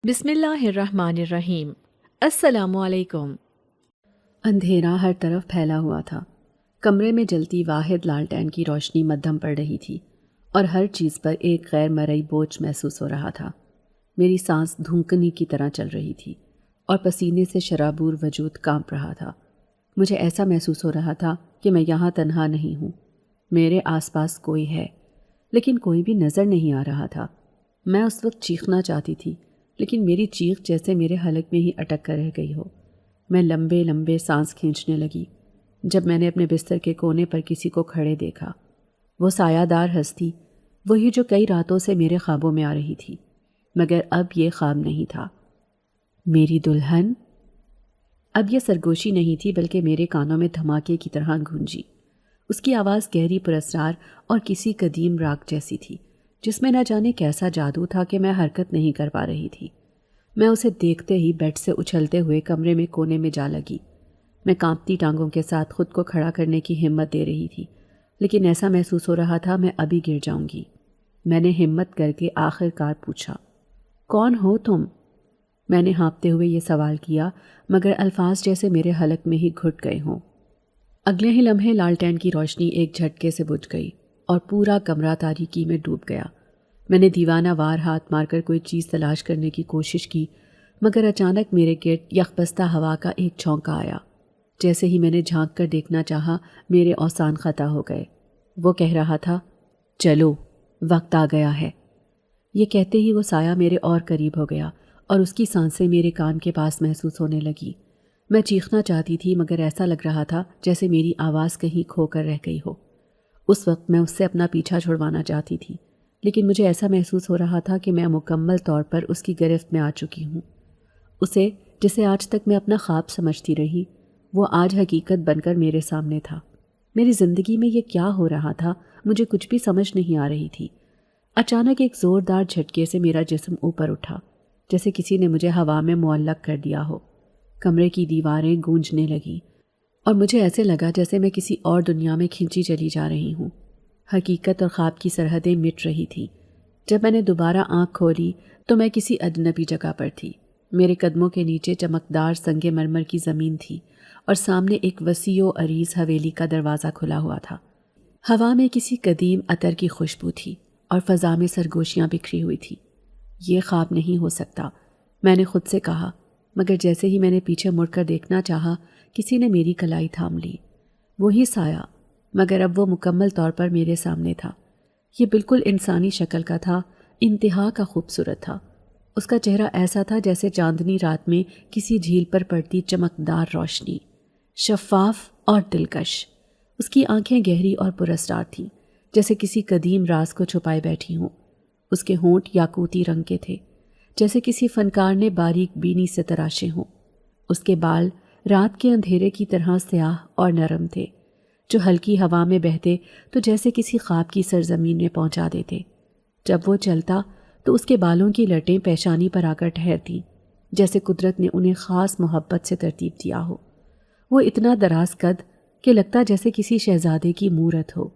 بسم اللہ الرحمن الرحیم۔ السلام علیکم۔ اندھیرا ہر طرف پھیلا ہوا تھا۔ کمرے میں جلتی واحد لالٹین کی روشنی مدھم پڑ رہی تھی اور ہر چیز پر ایک غیر مرئی بوجھ محسوس ہو رہا تھا۔ میری سانس دھونکنی کی طرح چل رہی تھی اور پسینے سے شرابور وجود کانپ رہا تھا۔ مجھے ایسا محسوس ہو رہا تھا کہ میں یہاں تنہا نہیں ہوں، میرے آس پاس کوئی ہے، لیکن کوئی بھی نظر نہیں آ رہا تھا۔ میں اس وقت چیخنا چاہتی تھی، لیکن میری چیخ جیسے میرے حلق میں ہی اٹک کر رہ گئی ہو۔ میں لمبے لمبے سانس کھینچنے لگی جب میں نے اپنے بستر کے کونے پر کسی کو کھڑے دیکھا۔ وہ سایہ دار ہستی، وہی جو کئی راتوں سے میرے خوابوں میں آ رہی تھی، مگر اب یہ خواب نہیں تھا۔ میری دلہن؟ اب یہ سرگوشی نہیں تھی بلکہ میرے کانوں میں دھماکے کی طرح گونجی۔ اس کی آواز گہری پراسرار اور کسی قدیم راگ جیسی تھی، جس میں نہ جانے کیسا جادو تھا کہ میں حرکت نہیں کر پا رہی تھی۔ میں اسے دیکھتے ہی بیڈ سے اچھلتے ہوئے کمرے میں کونے میں جا لگی۔ میں کانپتی ٹانگوں کے ساتھ خود کو کھڑا کرنے کی ہمت دے رہی تھی، لیکن ایسا محسوس ہو رہا تھا میں ابھی گر جاؤں گی۔ میں نے ہمت کر کے آخر کار پوچھا، کون ہو تم؟ میں نے ہانپتے ہوئے یہ سوال کیا، مگر الفاظ جیسے میرے حلق میں ہی گھٹ گئے ہوں۔ اگلے ہی لمحے لالٹین کی روشنی ایک جھٹکے سے بجھ گئی اور پورا کمرہ تاریکی میں ڈوب گیا۔ میں نے دیوانہ وار ہاتھ مار کر کوئی چیز تلاش کرنے کی کوشش کی، مگر اچانک میرے گرد یخبستہ ہوا کا ایک جھونکا آیا۔ جیسے ہی میں نے جھانک کر دیکھنا چاہا، میرے اوسان خطا ہو گئے۔ وہ کہہ رہا تھا، چلو، وقت آ گیا ہے۔ یہ کہتے ہی وہ سایہ میرے اور قریب ہو گیا اور اس کی سانسیں میرے کان کے پاس محسوس ہونے لگی۔ میں چیخنا چاہتی تھی، مگر ایسا لگ رہا تھا جیسے میری آواز کہیں کھو کر رہ گئی ہو۔ اس وقت میں اس سے اپنا پیچھا چھڑوانا چاہتی تھی، لیکن مجھے ایسا محسوس ہو رہا تھا کہ میں مکمل طور پر اس کی گرفت میں آ چکی ہوں۔ اسے، جسے آج تک میں اپنا خواب سمجھتی رہی، وہ آج حقیقت بن کر میرے سامنے تھا۔ میری زندگی میں یہ کیا ہو رہا تھا، مجھے کچھ بھی سمجھ نہیں آ رہی تھی۔ اچانک ایک زوردار جھٹکے سے میرا جسم اوپر اٹھا، جیسے کسی نے مجھے ہوا میں معلق کر دیا ہو۔ کمرے کی دیواریں گونجنے لگیں اور مجھے ایسے لگا جیسے میں کسی اور دنیا میں کھینچی چلی جا رہی ہوں۔ حقیقت اور خواب کی سرحدیں مٹ رہی تھیں۔ جب میں نے دوبارہ آنکھ کھولی تو میں کسی اجنبی جگہ پر تھی۔ میرے قدموں کے نیچے چمکدار سنگ مرمر کی زمین تھی اور سامنے ایک وسیع و عریض حویلی کا دروازہ کھلا ہوا تھا۔ ہوا میں کسی قدیم عطر کی خوشبو تھی اور فضا میں سرگوشیاں بکھری ہوئی تھیں۔ یہ خواب نہیں ہو سکتا، میں نے خود سے کہا، مگر جیسے ہی میں نے پیچھے مڑ کر دیکھنا چاہا، کسی نے میری کلائی تھام لی۔ وہی سایہ، مگر اب وہ مکمل طور پر میرے سامنے تھا۔ یہ بالکل انسانی شکل کا تھا، انتہا کا خوبصورت تھا۔ اس کا چہرہ ایسا تھا جیسے چاندنی رات میں کسی جھیل پر پڑتی چمکدار روشنی، شفاف اور دلکش۔ اس کی آنکھیں گہری اور پراسرار تھیں، جیسے کسی قدیم راز کو چھپائے بیٹھی ہوں۔ اس کے ہونٹ یاقوتی رنگ کے تھے، جیسے کسی فنکار نے باریک بینی سے تراشے ہوں۔ اس کے بال رات کے اندھیرے کی طرح سیاہ اور نرم تھے، جو ہلکی ہوا میں بہتے تو جیسے کسی خواب کی سرزمین میں پہنچا دیتے۔ جب وہ چلتا تو اس کے بالوں کی لٹیں پیشانی پر آ کر ٹھہرتیں، جیسے قدرت نے انہیں خاص محبت سے ترتیب دیا ہو۔ وہ اتنا دراز قد کہ لگتا جیسے کسی شہزادے کی مورت ہو،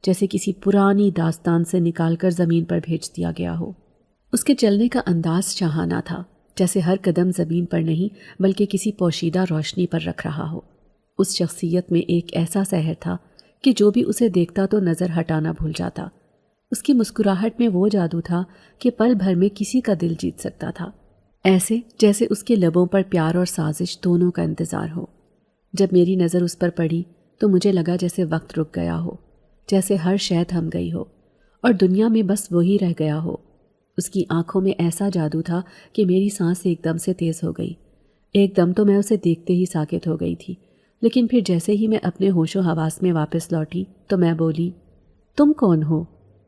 جیسے کسی پرانی داستان سے نکال کر زمین پر بھیج دیا گیا ہو۔ اس کے چلنے کا انداز شاہانہ تھا، جیسے ہر قدم زمین پر نہیں بلکہ کسی پوشیدہ روشنی پر رکھ رہا ہو۔ اس شخصیت میں ایک ایسا سحر تھا کہ جو بھی اسے دیکھتا تو نظر ہٹانا بھول جاتا۔ اس کی مسکراہٹ میں وہ جادو تھا کہ پل بھر میں کسی کا دل جیت سکتا تھا، ایسے جیسے اس کے لبوں پر پیار اور سازش دونوں کا انتظار ہو۔ جب میری نظر اس پر پڑی تو مجھے لگا جیسے وقت رک گیا ہو، جیسے ہر شے تھم گئی ہو اور دنیا میں بس وہی رہ گیا ہو۔ اس کی آنکھوں میں ایسا جادو تھا کہ میری سانس ایک دم سے تیز ہو گئی۔ ایک دم تو میں اسے دیکھتے ہی ساکت ہو گئی تھی، لیکن پھر جیسے ہی میں اپنے ہوش و حواس میں واپس لوٹی تو میں بولی، تم کون ہو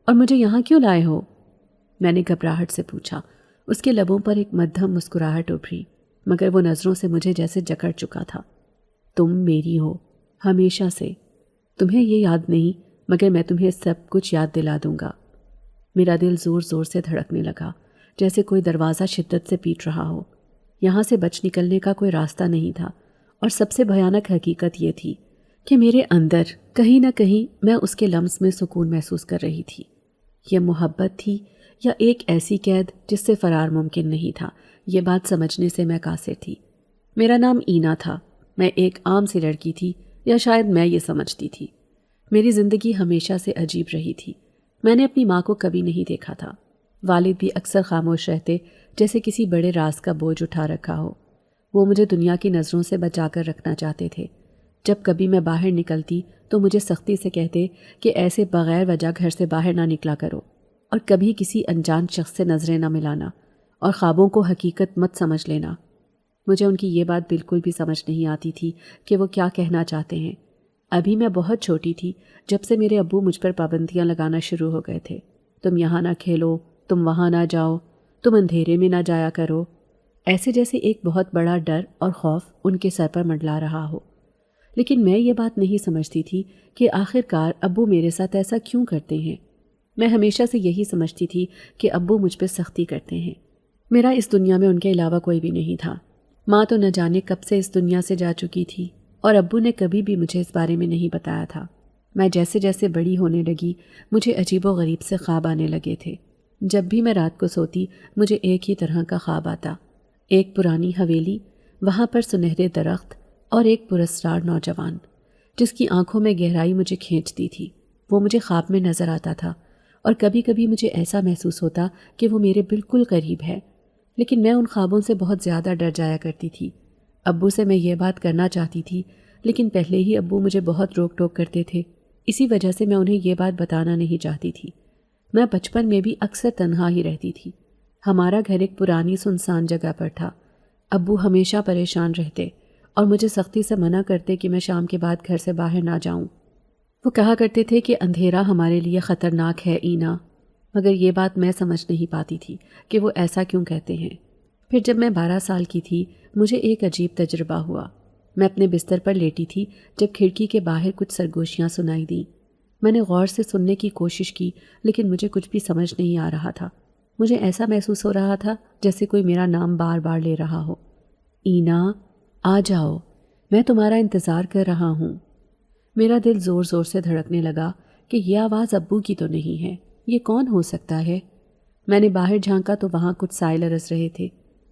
اور مجھے یہاں کیوں لائے ہو؟ میں نے گھبراہٹ سے پوچھا۔ اس کے لبوں پر ایک مدھم مسکراہٹ ابھری، مگر وہ نظروں سے مجھے جیسے جکڑ چکا تھا۔ تم میری ہو، ہمیشہ سے۔ تمہیں یہ یاد نہیں، مگر میں تمہیں سب کچھ یاد دلا دوں گا۔ میرا دل زور زور سے دھڑکنے لگا، جیسے کوئی دروازہ شدت سے پیٹ رہا ہو۔ یہاں سے بچ نکلنے کا کوئی راستہ نہیں تھا، اور سب سے بھیانک حقیقت یہ تھی کہ میرے اندر کہیں نہ کہیں میں اس کے لمس میں سکون محسوس کر رہی تھی۔ یہ محبت تھی یا ایک ایسی قید جس سے فرار ممکن نہیں تھا، یہ بات سمجھنے سے میں قاصر تھی۔ میرا نام اینا تھا، میں ایک عام سی لڑکی تھی، یا شاید میں یہ سمجھتی تھی۔ میری زندگی ہمیشہ سے عجیب رہی تھی۔ میں نے اپنی ماں کو کبھی نہیں دیکھا تھا۔ والد بھی اکثر خاموش رہتے، جیسے کسی بڑے راز کا بوجھ اٹھا رکھا ہو۔ وہ مجھے دنیا کی نظروں سے بچا کر رکھنا چاہتے تھے۔ جب کبھی میں باہر نکلتی تو مجھے سختی سے کہتے کہ ایسے بغیر وجہ گھر سے باہر نہ نکلا کرو، اور کبھی کسی انجان شخص سے نظریں نہ ملانا، اور خوابوں کو حقیقت مت سمجھ لینا۔ مجھے ان کی یہ بات بالکل بھی سمجھ نہیں آتی تھی کہ وہ کیا کہنا چاہتے ہیں۔ ابھی میں بہت چھوٹی تھی جب سے میرے ابو مجھ پر پابندیاں لگانا شروع ہو گئے تھے۔ تم یہاں نہ کھیلو، تم وہاں نہ جاؤ، تم اندھیرے میں نہ جایا کرو، ایسے جیسے ایک بہت بڑا ڈر اور خوف ان کے سر پر منڈلا رہا ہو۔ لیکن میں یہ بات نہیں سمجھتی تھی کہ آخر کار ابو میرے ساتھ ایسا کیوں کرتے ہیں۔ میں ہمیشہ سے یہی سمجھتی تھی کہ ابو مجھ پہ سختی کرتے ہیں۔ میرا اس دنیا میں ان کے علاوہ کوئی بھی نہیں تھا۔ ماں تو نہ جانے کب سے اس دنیا سے جا چکی تھی، اور ابو نے کبھی بھی مجھے اس بارے میں نہیں بتایا تھا۔ میں جیسے جیسے بڑی ہونے لگی مجھے عجیب و غریب سے خواب آنے لگے تھے۔ جب بھی میں رات کو سوتی مجھے ایک ہی طرح کا خواب آتا، ایک پرانی حویلی، وہاں پر سنہرے درخت، اور ایک پراسرار نوجوان جس کی آنکھوں میں گہرائی مجھے کھینچتی تھی۔ وہ مجھے خواب میں نظر آتا تھا، اور کبھی کبھی مجھے ایسا محسوس ہوتا کہ وہ میرے بالکل قریب ہے، لیکن میں ان خوابوں سے بہت زیادہ ڈر جایا کرتی تھی۔ ابو سے میں یہ بات کرنا چاہتی تھی، لیکن پہلے ہی ابو مجھے بہت روک ٹوک کرتے تھے، اسی وجہ سے میں انہیں یہ بات بتانا نہیں چاہتی تھی۔ میں بچپن میں بھی اکثر تنہا ہی رہتی تھی۔ ہمارا گھر ایک پرانی سنسان جگہ پر تھا۔ ابو ہمیشہ پریشان رہتے اور مجھے سختی سے منع کرتے کہ میں شام کے بعد گھر سے باہر نہ جاؤں۔ وہ کہا کرتے تھے کہ اندھیرا ہمارے لیے خطرناک ہے اینا، مگر یہ بات میں سمجھ نہیں پاتی تھی کہ وہ ایسا کیوں کہتے ہیں۔ پھر جب میں 12 سال کی تھی مجھے ایک عجیب تجربہ ہوا۔ میں اپنے بستر پر لیٹی تھی جب کھڑکی کے باہر کچھ سرگوشیاں سنائی دیں۔ میں نے غور سے سننے کی کوشش کی، لیکن مجھے کچھ بھی سمجھ نہیں آ رہا تھا۔ مجھے ایسا محسوس ہو رہا تھا جیسے کوئی میرا نام بار بار لے رہا ہو۔ اینا، آ جاؤ، میں تمہارا انتظار کر رہا ہوں۔ میرا دل زور زور سے دھڑکنے لگا کہ یہ آواز ابو کی تو نہیں ہے، یہ کون ہو سکتا ہے؟ میں نے باہر جھانکا تو وہاں کچھ سائے لرز رہے تھے،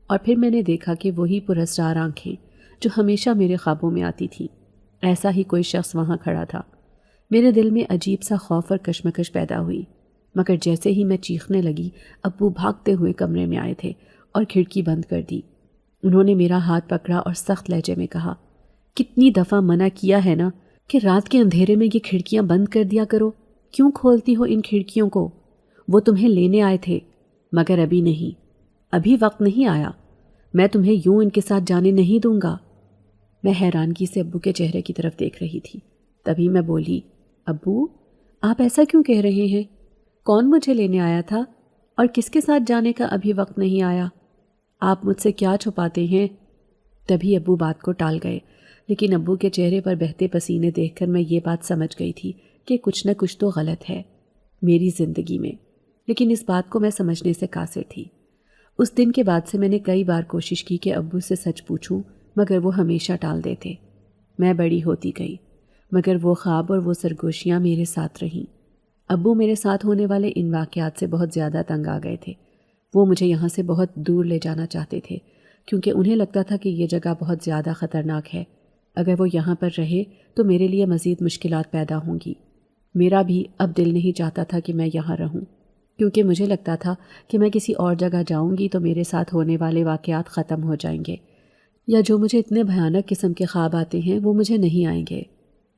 اور پھر میں نے دیکھا کہ وہی پراسرار آنکھیں جو ہمیشہ میرے خوابوں میں آتی تھیں۔ ایسا ہی کوئی شخص وہاں کھڑا تھا۔ میرے دل میں عجیب سا خوف اور کشمکش پیدا ہوئی، مگر جیسے ہی میں چیخنے لگی ابو بھاگتے ہوئے کمرے میں آئے تھے اور کھڑکی بند کر دی۔ انہوں نے میرا ہاتھ پکڑا اور سخت لہجے میں کہا، کتنی دفعہ منع کیا ہے نا کہ رات کے اندھیرے میں یہ کھڑکیاں بند کر دیا کرو، کیوں کھولتی ہو ان کھڑکیوں کو؟ وہ تمہیں لینے آئے تھے، مگر ابھی نہیں، ابھی وقت نہیں آیا، میں تمہیں یوں ان کے ساتھ جانے نہیں دوں گا۔ میں حیرانگی سے ابو کے چہرے کی طرف دیکھ رہی تھی۔ تبھی میں بولی، ابو، آپ ایسا کیوں کہہ رہے ہیں؟ کون مجھے لینے آیا تھا، اور کس کے ساتھ جانے کا ابھی وقت نہیں آیا؟ آپ مجھ سے کیا چھپاتے ہیں؟ تبھی ابو بات کو ٹال گئے، لیکن ابو کے چہرے پر بہتے پسینے دیکھ کر میں یہ بات سمجھ گئی تھی کہ کچھ نہ کچھ تو غلط ہے میری زندگی میں، لیکن اس بات کو میں سمجھنے سے قاصر تھی۔ اس دن کے بعد سے میں نے کئی بار کوشش کی کہ ابو سے سچ پوچھوں، مگر وہ ہمیشہ ٹال دیتے۔ میں بڑی ہوتی گئی، مگر وہ خواب اور وہ سرگوشیاں میرے ساتھ رہیں۔ ابو میرے ساتھ ہونے والے ان واقعات سے بہت زیادہ تنگ آ گئے تھے۔ وہ مجھے یہاں سے بہت دور لے جانا چاہتے تھے، کیونکہ انہیں لگتا تھا کہ یہ جگہ بہت زیادہ خطرناک ہے۔ اگر وہ یہاں پر رہے تو میرے لیے مزید مشکلات پیدا ہوں گی۔ میرا بھی اب دل نہیں چاہتا تھا کہ میں یہاں رہوں، کیونکہ مجھے لگتا تھا کہ میں کسی اور جگہ جاؤں گی تو میرے ساتھ ہونے والے واقعات ختم ہو جائیں گے، یا جو مجھے اتنے بھیانک قسم کے خواب آتے ہیں وہ مجھے نہیں آئیں گے۔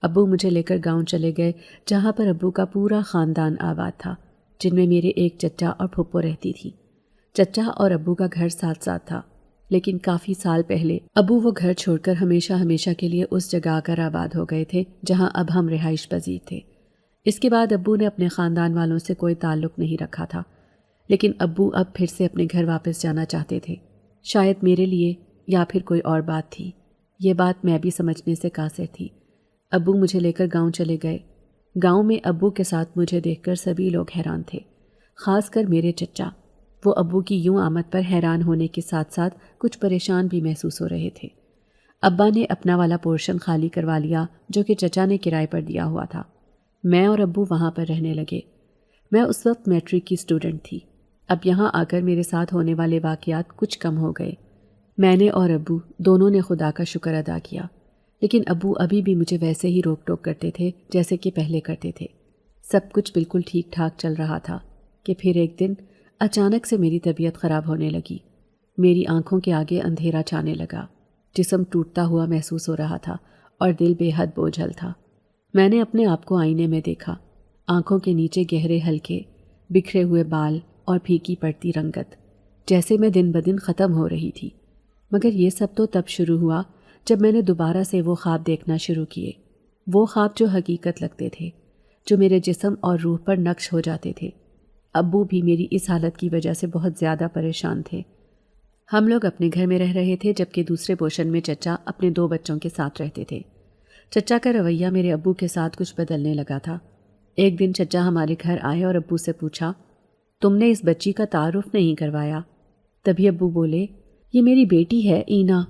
ابو مجھے لے کر گاؤں چلے گئے، جہاں پر ابو کا پورا خاندان آباد تھا، جن میں میرے ایک چچا اور پھپھو رہتی تھی۔ چچا اور ابو کا گھر ساتھ ساتھ تھا، لیکن کافی سال پہلے ابو وہ گھر چھوڑ کر ہمیشہ کے لیے اس جگہ آ کر آباد ہو گئے تھے جہاں اب ہم رہائش پذیر تھے۔ اس کے بعد ابو نے اپنے خاندان والوں سے کوئی تعلق نہیں رکھا تھا، لیکن ابو اب پھر سے اپنے گھر واپس جانا چاہتے تھے، شاید میرے لیے یا پھر کوئی اور بات تھی۔ یہ بات میں بھی سمجھنے سے قاصر تھی۔ ابو مجھے لے کر گاؤں چلے گئے۔ گاؤں میں ابو کے ساتھ مجھے دیکھ کر سبھی لوگ حیران تھے، خاص کر میرے چچا۔ وہ ابو کی یوں آمد پر حیران ہونے کے ساتھ ساتھ کچھ پریشان بھی محسوس ہو رہے تھے۔ ابا نے اپنا والا پورشن خالی کروا لیا جو کہ چچا نے کرائے پر دیا ہوا تھا۔ میں اور ابو وہاں پر رہنے لگے۔ میں اس وقت میٹرک کی اسٹوڈنٹ تھی۔ اب یہاں آ کر میرے ساتھ ہونے والے واقعات کچھ کم ہو گئے۔ میں نے اور ابو دونوں نے خدا کا شکر ادا کیا، لیکن ابو ابھی بھی مجھے ویسے ہی روک ٹوک کرتے تھے جیسے کہ پہلے کرتے تھے۔ سب کچھ بالکل ٹھیک ٹھاک چل رہا تھا کہ پھر ایک دن اچانک سے میری طبیعت خراب ہونے لگی۔ میری آنکھوں کے آگے اندھیرا چھانے لگا، جسم ٹوٹتا ہوا محسوس ہو رہا تھا اور دل بے حد بوجھل تھا۔ میں نے اپنے آپ کو آئینے میں دیکھا، آنکھوں کے نیچے گہرے ہلکے بکھرے ہوئے بال اور پھیکی پڑتی رنگت، جیسے میں دن بدن ختم ہو رہی تھی۔ مگر یہ سب تو تب شروع ہوا جب میں نے دوبارہ سے وہ خواب دیکھنا شروع کیے، وہ خواب جو حقیقت لگتے تھے، جو میرے جسم اور روح پر نقش ہو جاتے تھے۔ ابو بھی میری اس حالت کی وجہ سے بہت زیادہ پریشان تھے۔ ہم لوگ اپنے گھر میں رہ رہے تھے، جبکہ دوسرے پورشن میں چچا اپنے 2 بچوں کے ساتھ رہتے تھے۔ چچا کا رویہ میرے ابو کے ساتھ کچھ بدلنے لگا تھا۔ ایک دن چچا ہمارے گھر آئے اور ابو سے پوچھا، تم نے اس بچی کا تعارف نہیں کروایا؟ تبھی ابو بولے، یہ میری بیٹی ہے اینا۔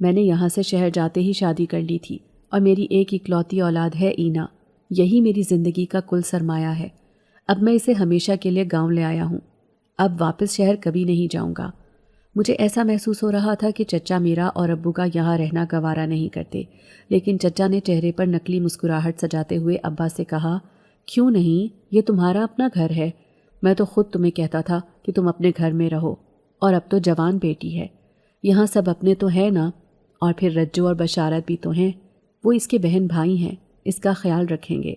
میں نے یہاں سے شہر جاتے ہی شادی کر لی تھی اور میری ایک اکلوتی اولاد ہے اینا، یہی میری زندگی کا کل سرمایہ ہے۔ اب میں اسے ہمیشہ کے لیے گاؤں لے آیا ہوں، اب واپس شہر کبھی نہیں جاؤں گا۔ مجھے ایسا محسوس ہو رہا تھا کہ چچا میرا اور ابو کا یہاں رہنا گوارا نہیں کرتے، لیکن چچا نے چہرے پر نقلی مسکراہٹ سجاتے ہوئے ابا سے کہا، کیوں نہیں، یہ تمہارا اپنا گھر ہے۔ میں تو خود تمہیں کہتا تھا کہ تم اپنے گھر میں رہو، اور اب تو جوان بیٹی ہے، یہاں سب اپنے تو ہے نا، اور پھر رجو اور بشارت بھی تو ہیں، وہ اس کے بہن بھائی ہیں، اس کا خیال رکھیں گے۔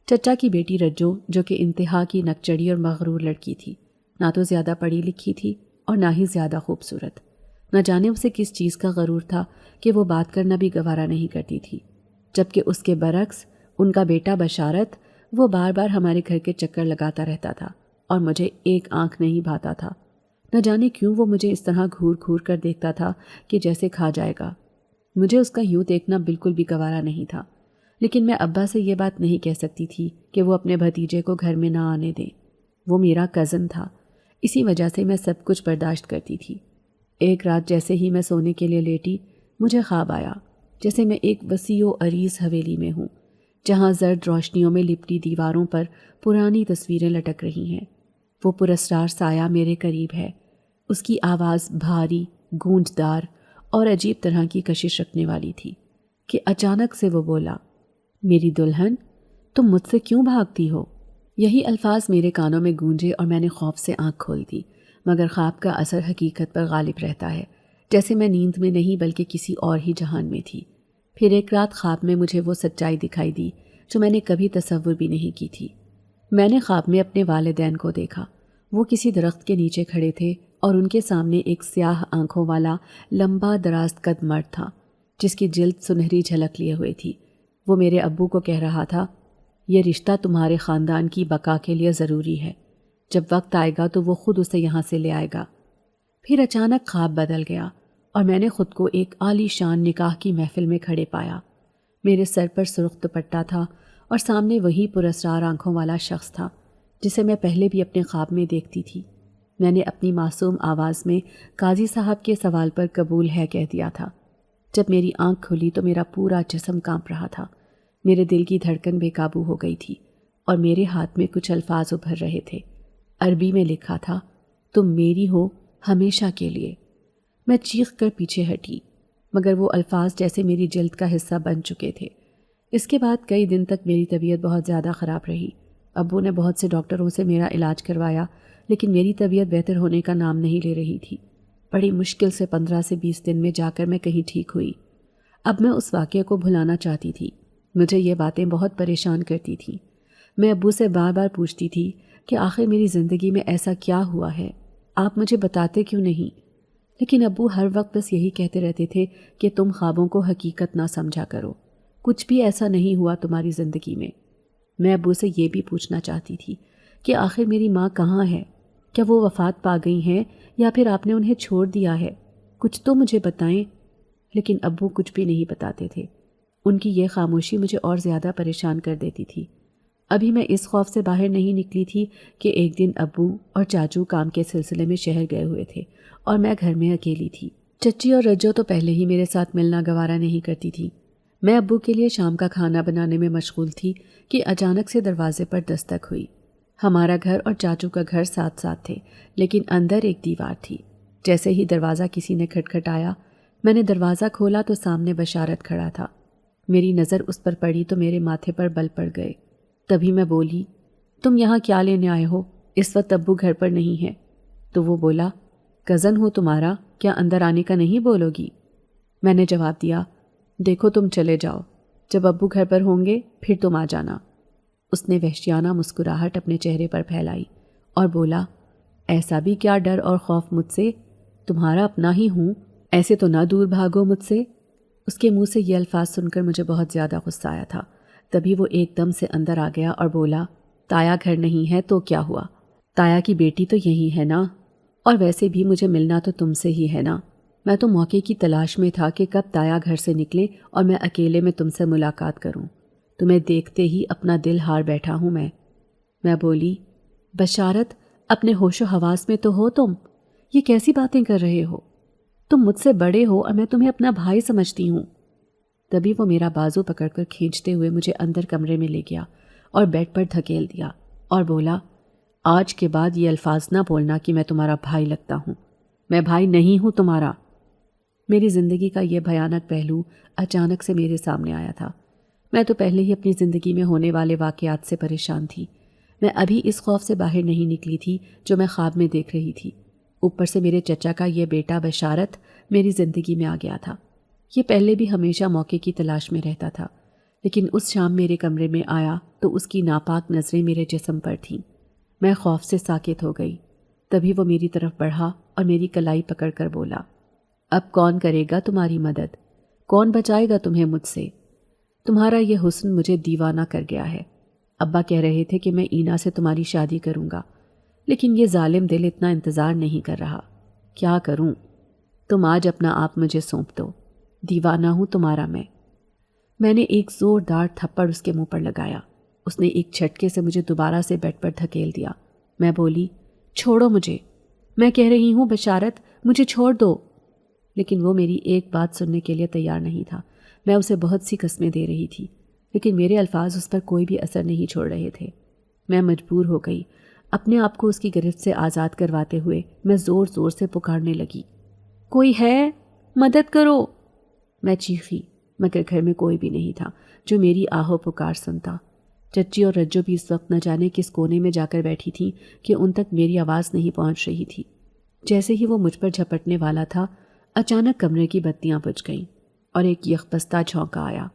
چچا کی بیٹی رجو، جو کہ انتہا کی نکچڑی اور مغرور لڑکی تھی، نہ تو زیادہ پڑھی لکھی تھی اور نہ ہی زیادہ خوبصورت، نہ جانے اسے کس چیز کا غرور تھا کہ وہ بات کرنا بھی گوارا نہیں کرتی تھی، جبکہ اس کے برعکس ان کا بیٹا بشارت، وہ بار بار ہمارے گھر کے چکر لگاتا رہتا تھا اور مجھے ایک آنکھ نہیں بھاتا تھا۔ نہ جانے کیوں وہ مجھے اس طرح گھور گھور کر دیکھتا تھا کہ جیسے کھا جائے گا۔ مجھے اس کا یوں دیکھنا بالکل بھی گوارا نہیں تھا، لیکن میں ابا سے یہ بات نہیں کہہ سکتی تھی کہ وہ اپنے بھتیجے کو گھر میں نہ آنے دیں۔ وہ میرا کزن تھا، اسی وجہ سے میں سب کچھ برداشت کرتی تھی۔ ایک رات جیسے ہی میں سونے کے لیے لیٹی، مجھے خواب آیا جیسے میں ایک وسیع و عریض حویلی میں ہوں، جہاں زرد روشنیوں میں لپٹی دیواروں پر پرانی تصویریں لٹک رہی ہیں۔ وہ پراسرار سایہ میرے قریب ہے، اس کی آواز بھاری، گونجدار اور عجیب طرح کی کشش رکھنے والی تھی کہ اچانک سے وہ بولا، میری دلہن، تم مجھ سے کیوں بھاگتی ہو؟ یہی الفاظ میرے کانوں میں گونجے اور میں نے خوف سے آنکھ کھول دی، مگر خواب کا اثر حقیقت پر غالب رہتا ہے، جیسے میں نیند میں نہیں بلکہ کسی اور ہی جہان میں تھی۔ پھر ایک رات خواب میں مجھے وہ سچائی دکھائی دی جو میں نے کبھی تصور بھی نہیں کی تھی۔ میں نے خواب میں اپنے والدین کو دیکھا، وہ کسی درخت کے نیچے کھڑے تھے اور ان کے سامنے ایک سیاہ آنکھوں والا لمبا دراز قد مرد تھا، جس کی جلد سنہری جھلک لیے ہوئے تھی۔ وہ میرے ابو کو کہہ رہا تھا، یہ رشتہ تمہارے خاندان کی بقا کے لیے ضروری ہے، جب وقت آئے گا تو وہ خود اسے یہاں سے لے آئے گا۔ پھر اچانک خواب بدل گیا اور میں نے خود کو ایک عالی شان نکاح کی محفل میں کھڑے پایا۔ میرے سر پر سرخ دوپٹہ تھا اور سامنے وہی پراسرار آنکھوں والا شخص تھا جسے میں پہلے بھی اپنے خواب میں دیکھتی تھی۔ میں نے اپنی معصوم آواز میں قاضی صاحب کے سوال پر قبول ہے کہہ دیا تھا۔ جب میری آنکھ کھلی تو میرا پورا جسم کانپ رہا تھا، میرے دل کی دھڑکن بے قابو ہو گئی تھی اور میرے ہاتھ میں کچھ الفاظ ابھر رہے تھے۔ عربی میں لکھا تھا، تم میری ہو ہمیشہ کے لیے۔ میں چیخ کر پیچھے ہٹی، مگر وہ الفاظ جیسے میری جلد کا حصہ بن چکے تھے۔ اس کے بعد کئی دن تک میری طبیعت بہت زیادہ خراب رہی۔ ابو نے بہت سے ڈاکٹروں سے میرا علاج کروایا، لیکن میری طبیعت بہتر ہونے کا نام نہیں لے رہی تھی۔ بڑی مشکل سے 15 سے 20 دن میں جا کر میں کہیں ٹھیک ہوئی۔ اب میں اس واقعے کو بھلانا چاہتی تھی، مجھے یہ باتیں بہت پریشان کرتی تھیں۔ میں ابو سے بار بار پوچھتی تھی کہ آخر میری زندگی میں ایسا کیا ہوا ہے، آپ مجھے بتاتے کیوں نہیں؟ لیکن ابو ہر وقت بس یہی کہتے رہتے تھے کہ تم خوابوں کو حقیقت نہ سمجھا کرو، کچھ بھی ایسا نہیں ہوا تمہاری زندگی میں۔ میں ابو سے یہ بھی پوچھنا چاہتی تھی کہ آخر میری ماں کہاں ہے، کیا وہ وفات پا گئی ہیں یا پھر آپ نے انہیں چھوڑ دیا ہے؟ کچھ تو مجھے بتائیں۔ لیکن ابو کچھ بھی نہیں بتاتے تھے۔ ان کی یہ خاموشی مجھے اور زیادہ پریشان کر دیتی تھی۔ ابھی میں اس خوف سے باہر نہیں نکلی تھی کہ ایک دن ابو اور چاچو کام کے سلسلے میں شہر گئے ہوئے تھے اور میں گھر میں اکیلی تھی۔ چچی اور رجو تو پہلے ہی میرے ساتھ ملنا گوارا نہیں کرتی تھی۔ میں ابو کے لیے شام کا کھانا بنانے میں مشغول تھی کہ اچانک سے دروازے پر دستک ہوئی۔ ہمارا گھر اور چاچو کا گھر ساتھ ساتھ تھے، لیکن اندر ایک دیوار تھی۔ جیسے ہی دروازہ کسی نے کھٹکھٹایا، میں نے دروازہ کھولا تو سامنے بشارت کھڑا تھا۔ میری نظر اس پر پڑی تو میرے ماتھے پر بل پڑ گئے۔ تبھی میں بولی، تم یہاں کیا لینے آئے ہو؟ اس وقت ابو گھر پر نہیں ہے۔ تو وہ بولا، کزن ہو تمہارا، کیا اندر آنے کا نہیں بولو گی؟ میں نے جواب دیا، دیکھو تم چلے جاؤ، جب ابو گھر پر ہوں گے پھر تم آ جانا۔ اس نے وحشیانہ مسکراہٹ اپنے چہرے پر پھیلائی اور بولا، ایسا بھی کیا ڈر اور خوف مجھ سے؟ تمہارا اپنا ہی ہوں، ایسے تو نہ دور بھاگو مجھ سے۔ اس کے منہ سے یہ الفاظ سن کر مجھے بہت زیادہ غصہ آیا تھا۔ تبھی وہ ایک دم سے اندر آ گیا اور بولا، تایا گھر نہیں ہے تو کیا ہوا؟ تایا کی بیٹی تو یہی ہے نا، اور ویسے بھی مجھے ملنا تو تم سے ہی ہے نا۔ میں تو موقع کی تلاش میں تھا کہ کب تایا گھر سے نکلے اور میں اکیلے میں تم سے ملاقات کروں۔ تمہیں دیکھتے ہی اپنا دل ہار بیٹھا ہوں میں بولی، بشارت، اپنے ہوش و حواس میں تو ہو تم؟ یہ کیسی باتیں کر رہے ہو؟ تم مجھ سے بڑے ہو اور میں تمہیں اپنا بھائی سمجھتی ہوں۔ تبھی وہ میرا بازو پکڑ کر کھینچتے ہوئے مجھے اندر کمرے میں لے گیا اور بیڈ پر دھکیل دیا اور بولا، آج کے بعد یہ الفاظ نہ بولنا کہ میں تمہارا بھائی لگتا ہوں۔ میں بھائی نہیں ہوں تمہارا۔ میری زندگی کا یہ بھیانک پہلو اچانک سے میرے سامنے آیا تھا۔ میں تو پہلے ہی اپنی زندگی میں ہونے والے واقعات سے پریشان تھی۔ میں ابھی اس خوف سے باہر نہیں نکلی تھی جو میں خواب میں دیکھ رہی تھی۔ اوپر سے میرے چچا کا یہ بیٹا بشارت میری زندگی میں آ گیا تھا۔ یہ پہلے بھی ہمیشہ موقع کی تلاش میں رہتا تھا، لیکن اس شام میرے کمرے میں آیا تو اس کی ناپاک نظریں میرے جسم پر تھیں۔ میں خوف سے ساکت ہو گئی۔ تبھی وہ میری طرف بڑھا اور میری کلائی پکڑ کر بولا، اب کون کرے گا تمہاری مدد؟ کون بچائے گا تمہیں مجھ سے؟ تمہارا یہ حسن مجھے دیوانہ کر گیا ہے۔ ابا کہہ رہے تھے کہ میں اینا سے تمہاری شادی کروں گا، لیکن یہ ظالم دل اتنا انتظار نہیں کر رہا۔ کیا کروں؟ تم آج اپنا آپ مجھے سونپ دو، دیوانہ ہوں تمہارا میں نے ایک زوردار تھپڑ اس کے منہ پر لگایا۔ اس نے ایک جھٹکے سے مجھے دوبارہ سے بیڈ پر دھکیل دیا۔ میں بولی، چھوڑو مجھے، میں کہہ رہی ہوں بشارت، مجھے چھوڑ دو۔ لیکن وہ میری ایک بات سننے کے لیے تیار نہیں تھا۔ میں اسے بہت سی قسمیں دے رہی تھی، لیکن میرے الفاظ اس پر کوئی بھی اثر نہیں چھوڑ رہے تھے۔ میں مجبور ہو گئی۔ اپنے آپ کو اس کی گرفت سے آزاد کرواتے ہوئے میں زور زور سے پکارنے لگی، کوئی ہے؟ مدد کرو! میں چیخی، مگر گھر میں کوئی بھی نہیں تھا جو میری آہو پکار سنتا۔ چچی اور رجو بھی اس وقت نہ جانے کس کونے میں جا کر بیٹھی تھیں کہ ان تک میری آواز نہیں پہنچ رہی تھی۔ جیسے ہی وہ مجھ پر جھپٹنے والا تھا، اچانک کمرے کی بتیاں بجھ گئیں اور ایک یخبستہ جھونکا آیا۔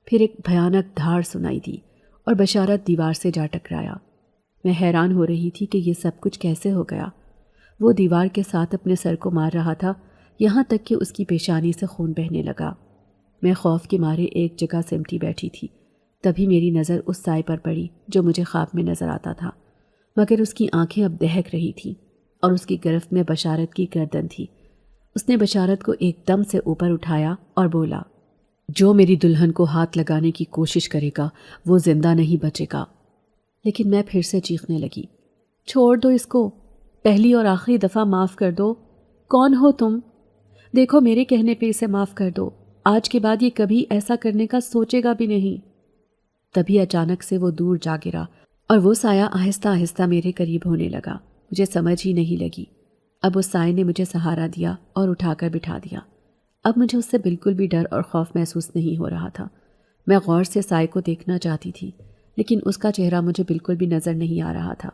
پھر ایک بھیانک دھاڑ سنائی دی اور بشارت دیوار سے جا ٹکرایا۔ میں حیران ہو رہی تھی کہ یہ سب کچھ کیسے ہو گیا۔ وہ دیوار کے ساتھ اپنے سر کو مار رہا تھا، یہاں تک کہ اس کی پیشانی سے خون بہنے لگا۔ میں خوف کے مارے ایک جگہ سمٹی بیٹھی تھی۔ تبھی میری نظر اس سائے پر پڑی جو مجھے خواب میں نظر آتا تھا، مگر اس کی آنکھیں اب دہک رہی تھیں اور اس کی گرفت میں بشارت کی گردن تھی۔ اس نے بشارت کو ایک دم سے اوپر اٹھایا اور بولا، جو میری دلہن کو ہاتھ لگانے کی کوشش کرے گا وہ زندہ نہیں بچے گا۔ لیکن میں پھر سے چیخنے لگی، چھوڑ دو اس کو، پہلی اور آخری دفعہ معاف کر دو۔ کون ہو تم؟ دیکھو میرے کہنے پہ اسے معاف کر دو، آج کے بعد یہ کبھی ایسا کرنے کا سوچے گا بھی نہیں۔ تبھی اچانک سے وہ دور جا گرا اور وہ سایہ آہستہ آہستہ میرے قریب ہونے لگا۔ مجھے سمجھ ہی نہیں لگی۔ اب اس سائے نے مجھے سہارا دیا اور اٹھا کر بٹھا دیا۔ اب مجھے اس سے بالکل بھی ڈر اور خوف محسوس نہیں ہو رہا تھا۔ میں غور سے سائے کو دیکھنا چاہتی تھی، لیکن اس کا چہرہ مجھے بالکل بھی نظر نہیں آ رہا تھا۔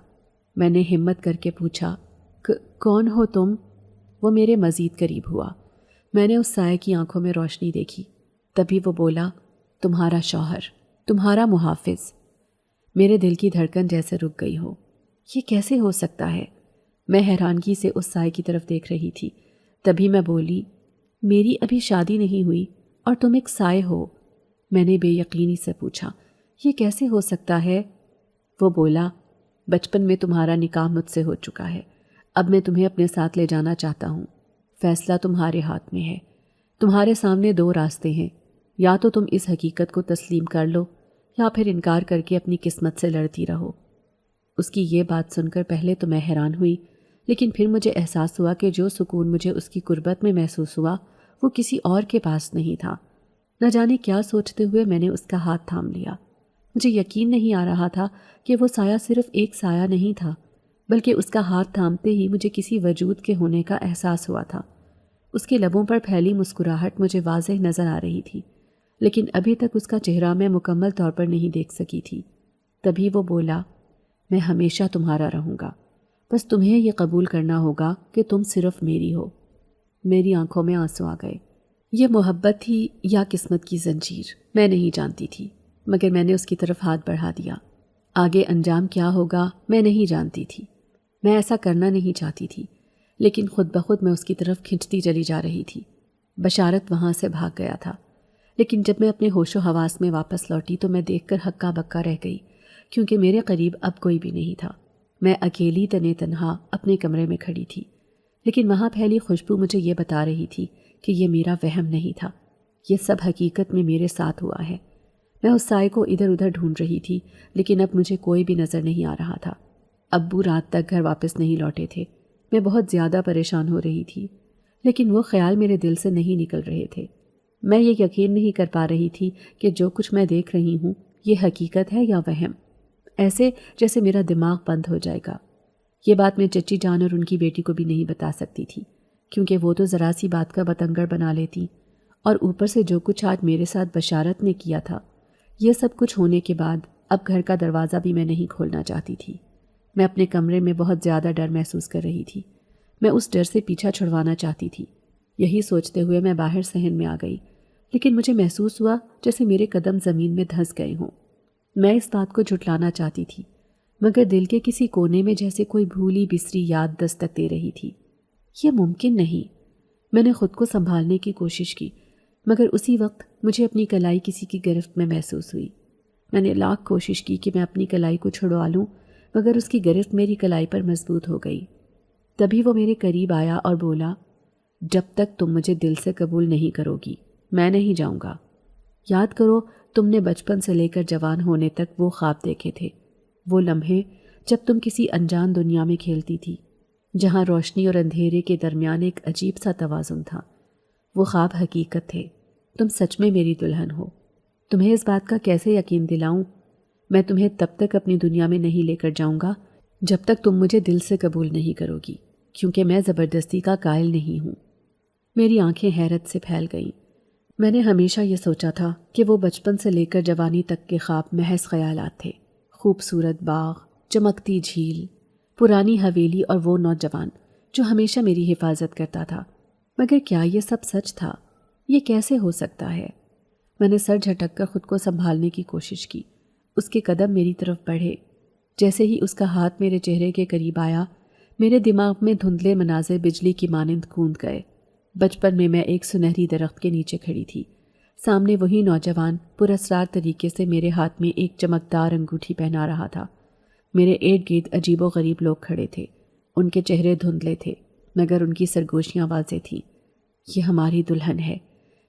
میں نے ہمت کر کے پوچھا، کون ہو تم؟ وہ میرے مزید قریب ہوا۔ میں نے اس سائے کی آنکھوں میں روشنی دیکھی۔ تبھی وہ بولا، تمہارا شوہر، تمہارا محافظ۔ میرے دل کی دھڑکن جیسے رک گئی ہو۔ یہ کیسے ہو سکتا ہے؟ میں حیرانگی سے اس سائے کی طرف دیکھ رہی تھی۔ تبھی میں بولی، میری ابھی شادی نہیں ہوئی اور تم ایک سائے ہو۔ میں نے بے یقینی سے پوچھا، یہ کیسے ہو سکتا ہے؟ وہ بولا، بچپن میں تمہارا نکاح مجھ سے ہو چکا ہے، اب میں تمہیں اپنے ساتھ لے جانا چاہتا ہوں۔ فیصلہ تمہارے ہاتھ میں ہے۔ تمہارے سامنے دو راستے ہیں، یا تو تم اس حقیقت کو تسلیم کر لو یا پھر انکار کر کے اپنی قسمت سے لڑتی رہو۔ اس کی یہ بات سن کر پہلے تو میں حیران ہوئی، لیکن پھر مجھے احساس ہوا کہ جو سکون مجھے اس کی قربت میں محسوس ہوا وہ کسی اور کے پاس نہیں تھا۔ نہ جانے کیا سوچتے ہوئے میں نے اس کا ہاتھ تھام لیا۔ مجھے یقین نہیں آ رہا تھا کہ وہ سایہ صرف ایک سایہ نہیں تھا، بلکہ اس کا ہاتھ تھامتے ہی مجھے کسی وجود کے ہونے کا احساس ہوا تھا۔ اس کے لبوں پر پھیلی مسکراہٹ مجھے واضح نظر آ رہی تھی، لیکن ابھی تک اس کا چہرہ میں مکمل طور پر نہیں دیکھ سکی تھی۔ تبھی وہ بولا، میں ہمیشہ تمہارا رہوں گا، بس تمہیں یہ قبول کرنا ہوگا کہ تم صرف میری ہو۔ میری آنکھوں میں آنسو آ گئے۔ یہ محبت تھی یا قسمت کی زنجیر، میں نہیں جانتی تھی، مگر میں نے اس کی طرف ہاتھ بڑھا دیا۔ آگے انجام کیا ہوگا میں نہیں جانتی تھی، میں ایسا کرنا نہیں چاہتی تھی، لیکن خود بخود میں اس کی طرف کھنچتی چلی جا رہی تھی۔ بشارت وہاں سے بھاگ گیا تھا، لیکن جب میں اپنے ہوش و حواس میں واپس لوٹی تو میں دیکھ کر ہکا بکا رہ گئی، کیونکہ میرے قریب اب کوئی بھی نہیں تھا۔ میں اکیلی تنے تنہا اپنے کمرے میں کھڑی تھی، لیکن وہاں پھیلی خوشبو مجھے یہ بتا رہی تھی کہ یہ میرا وہم نہیں تھا، یہ سب حقیقت میں میرے ساتھ ہوا ہے۔ میں اس سائے کو ادھر ادھر ڈھونڈ رہی تھی، لیکن اب مجھے کوئی بھی نظر نہیں آ رہا تھا۔ ابو رات تک گھر واپس نہیں لوٹے تھے۔ میں بہت زیادہ پریشان ہو رہی تھی، لیکن وہ خیال میرے دل سے نہیں نکل رہے تھے۔ میں یہ یقین نہیں کر پا رہی تھی کہ جو کچھ میں دیکھ رہی ہوں یہ حقیقت ہے یا وہم، ایسے جیسے میرا دماغ بند ہو جائے گا۔ یہ بات میں چچی جان اور ان کی بیٹی کو بھی نہیں بتا سکتی تھی، کیونکہ وہ تو ذرا سی بات کا بتنگڑ بنا لیتی، اور اوپر سے جو کچھ آج میرے ساتھ بشارت نے کیا تھا، یہ سب کچھ ہونے کے بعد اب گھر کا دروازہ بھی میں نہیں کھولنا چاہتی تھی۔ میں اپنے کمرے میں بہت زیادہ ڈر محسوس کر رہی تھی۔ میں اس ڈر سے پیچھا چھڑوانا چاہتی تھی۔ یہی سوچتے ہوئے میں باہر صحن میں آ گئی، لیکن مجھے محسوس ہوا جیسے میرے قدم زمین میں دھنس گئے ہوں۔ میں اس بات کو جھٹلانا چاہتی تھی، مگر دل کے کسی کونے میں جیسے کوئی بھولی بسری یاد دستک دے رہی تھی۔ یہ ممکن نہیں۔ میں نے خود کو سنبھالنے کی کوشش کی، مگر اسی وقت مجھے اپنی کلائی کسی کی گرفت میں محسوس ہوئی۔ میں نے لاکھ کوشش کی کہ میں اپنی کلائی کو چھڑوا لوں، مگر اس کی گرفت میری کلائی پر مضبوط ہو گئی۔ تبھی وہ میرے قریب آیا اور بولا، جب تک تم مجھے دل سے قبول نہیں کرو گی میں نہیں جاؤں گا۔ یاد کرو تم نے بچپن سے لے کر جوان ہونے تک وہ خواب دیکھے تھے، وہ لمحے جب تم کسی انجان دنیا میں کھیلتی تھی، جہاں روشنی اور اندھیرے کے درمیان ایک عجیب سا توازن تھا۔ وہ خواب حقیقت تھے، تم سچ میں میری دلہن ہو۔ تمہیں اس بات کا کیسے یقین دلاؤں؟ میں تمہیں تب تک اپنی دنیا میں نہیں لے کر جاؤں گا جب تک تم مجھے دل سے قبول نہیں کرو گی، کیونکہ میں زبردستی کا قائل نہیں ہوں۔ میری آنکھیں حیرت سے پھیل گئیں۔ میں نے ہمیشہ یہ سوچا تھا کہ وہ بچپن سے لے کر جوانی تک کے خواب محض خیالات تھے، خوبصورت باغ، چمکتی جھیل، پرانی حویلی اور وہ نوجوان جو ہمیشہ میری حفاظت کرتا تھا۔ مگر کیا یہ سب سچ تھا؟ یہ کیسے ہو سکتا ہے؟ میں نے سر جھٹک کر خود کو سنبھالنے کی کوشش کی۔ اس کے قدم میری طرف بڑھے۔ جیسے ہی اس کا ہاتھ میرے چہرے کے قریب آیا، میرے دماغ میں دھندلے مناظر بجلی کی مانند گوند گئے۔ بچپن میں میں ایک سنہری درخت کے نیچے کھڑی تھی، سامنے وہی نوجوان پراسرار طریقے سے میرے ہاتھ میں ایک چمکدار انگوٹھی پہنا رہا تھا۔ میرے ارد گرد عجیب و غریب لوگ کھڑے تھے، ان کے چہرے دھندلے تھے، مگر ان کی سرگوشیاں واضح تھیں۔ یہ ہماری دلہن ہے،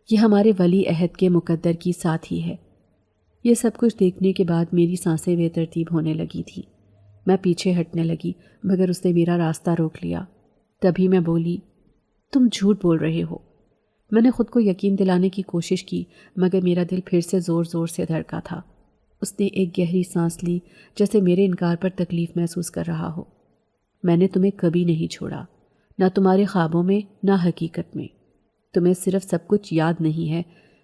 یہ ہمارے ولی عہد کے مقدر کی ساتھی ہے۔ یہ سب کچھ دیکھنے کے بعد میری سانسیں بے ترتیب ہونے لگی تھیں۔ میں پیچھے ہٹنے لگی، مگر اس نے میرا راستہ روک لیا۔ تبھی میں بولی، تم جھوٹ بول رہے ہو۔ میں نے خود کو یقین دلانے کی کوشش کی، مگر میرا دل پھر سے زور زور سے دھڑکا تھا۔ اس نے ایک گہری سانس لی، جیسے میرے انکار پر تکلیف محسوس کر رہا ہو۔ میں نے تمہیں کبھی نہیں چھوڑا، نہ تمہارے خوابوں میں نہ حقیقت میں۔ تمہیں صرف سب کچھ یاد نہیں ہے،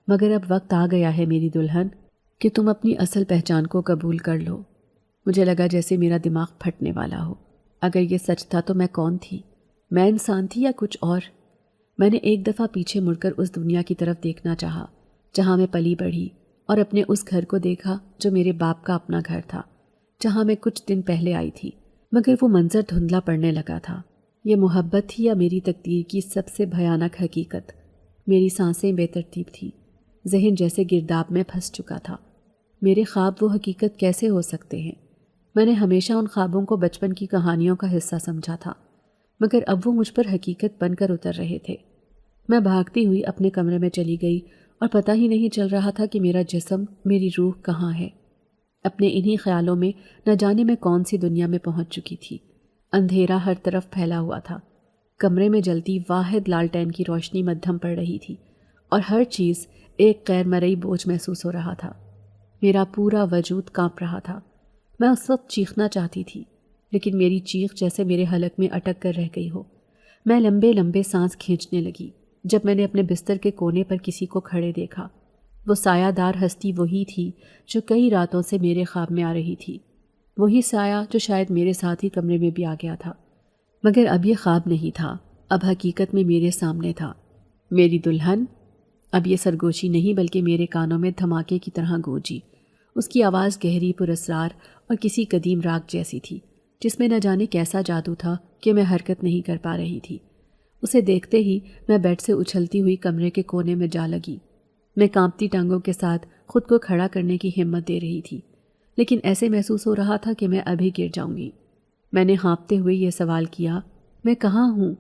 مگر اب وقت آ گیا ہے میری دلہن کہ تم اپنی اصل پہچان کو قبول کر لو۔ مجھے لگا جیسے میرا دماغ پھٹنے والا ہو۔ اگر یہ سچ تھا تو میں کون تھی؟ میں انسان تھی یا کچھ اور؟ میں نے ایک دفعہ پیچھے مڑ کر اس دنیا کی طرف دیکھنا چاہا جہاں میں پلی بڑھی، اور اپنے اس گھر کو دیکھا جو میرے باپ کا اپنا گھر تھا، جہاں میں کچھ دن پہلے آئی تھی، مگر وہ منظر دھندلا پڑنے لگا تھا۔ یہ محبت تھی یا میری تقدیر کی سب سے بھیانک حقیقت؟ میری سانسیں بے ترتیب تھیں، ذہن جیسے گرداب میں پھنس چکا تھا۔ میرے خواب وہ حقیقت کیسے ہو سکتے ہیں؟ میں نے ہمیشہ ان خوابوں کو بچپن کی کہانیوں کا حصہ سمجھا تھا، مگر اب وہ مجھ پر حقیقت بن کر اتر رہے تھے۔ میں بھاگتی ہوئی اپنے کمرے میں چلی گئی، اور پتہ ہی نہیں چل رہا تھا کہ میرا جسم، میری روح کہاں ہے۔ اپنے انہی خیالوں میں نہ جانے میں کون سی دنیا میں پہنچ چکی تھی۔ اندھیرا ہر طرف پھیلا ہوا تھا، کمرے میں جلتی واحد لالٹین کی روشنی مدھم پڑ رہی تھی، اور ہر چیز ایک غیر مرئی بوجھ محسوس ہو رہا تھا۔ میرا پورا وجود کانپ رہا تھا۔ میں اس وقت چیخنا چاہتی تھی، لیکن میری چیخ جیسے میرے حلق میں اٹک کر رہ گئی ہو۔ میں لمبے لمبے سانس کھینچنے لگی جب میں نے اپنے بستر کے کونے پر کسی کو کھڑے دیکھا۔ وہ سایہ دار ہستی وہی تھی جو کئی راتوں سے میرے خواب میں آ رہی تھی، وہی سایہ جو شاید میرے ساتھ ہی کمرے میں بھی آ گیا تھا۔ مگر اب یہ خواب نہیں تھا، اب حقیقت میں میرے سامنے تھا۔ میری دلہن اب یہ سرگوشی نہیں بلکہ میرے کانوں میں دھماکے کی طرح گونجی۔ اس کی آواز گہری، پراسرار اور کسی قدیم راگ جیسی تھی جس میں نہ جانے کیسا جادو تھا کہ میں حرکت نہیں کر پا رہی تھی۔ اسے دیکھتے ہی میں بیڈ سے اچھلتی ہوئی کمرے کے کونے میں جا لگی۔ میں کانپتی ٹانگوں کے ساتھ خود کو کھڑا کرنے کی ہمت دے رہی تھی، لیکن ایسے محسوس ہو رہا تھا کہ میں ابھی گر جاؤں گی۔ میں نے ہانپتے ہوئے یہ سوال کیا، میں کہاں ہوں؟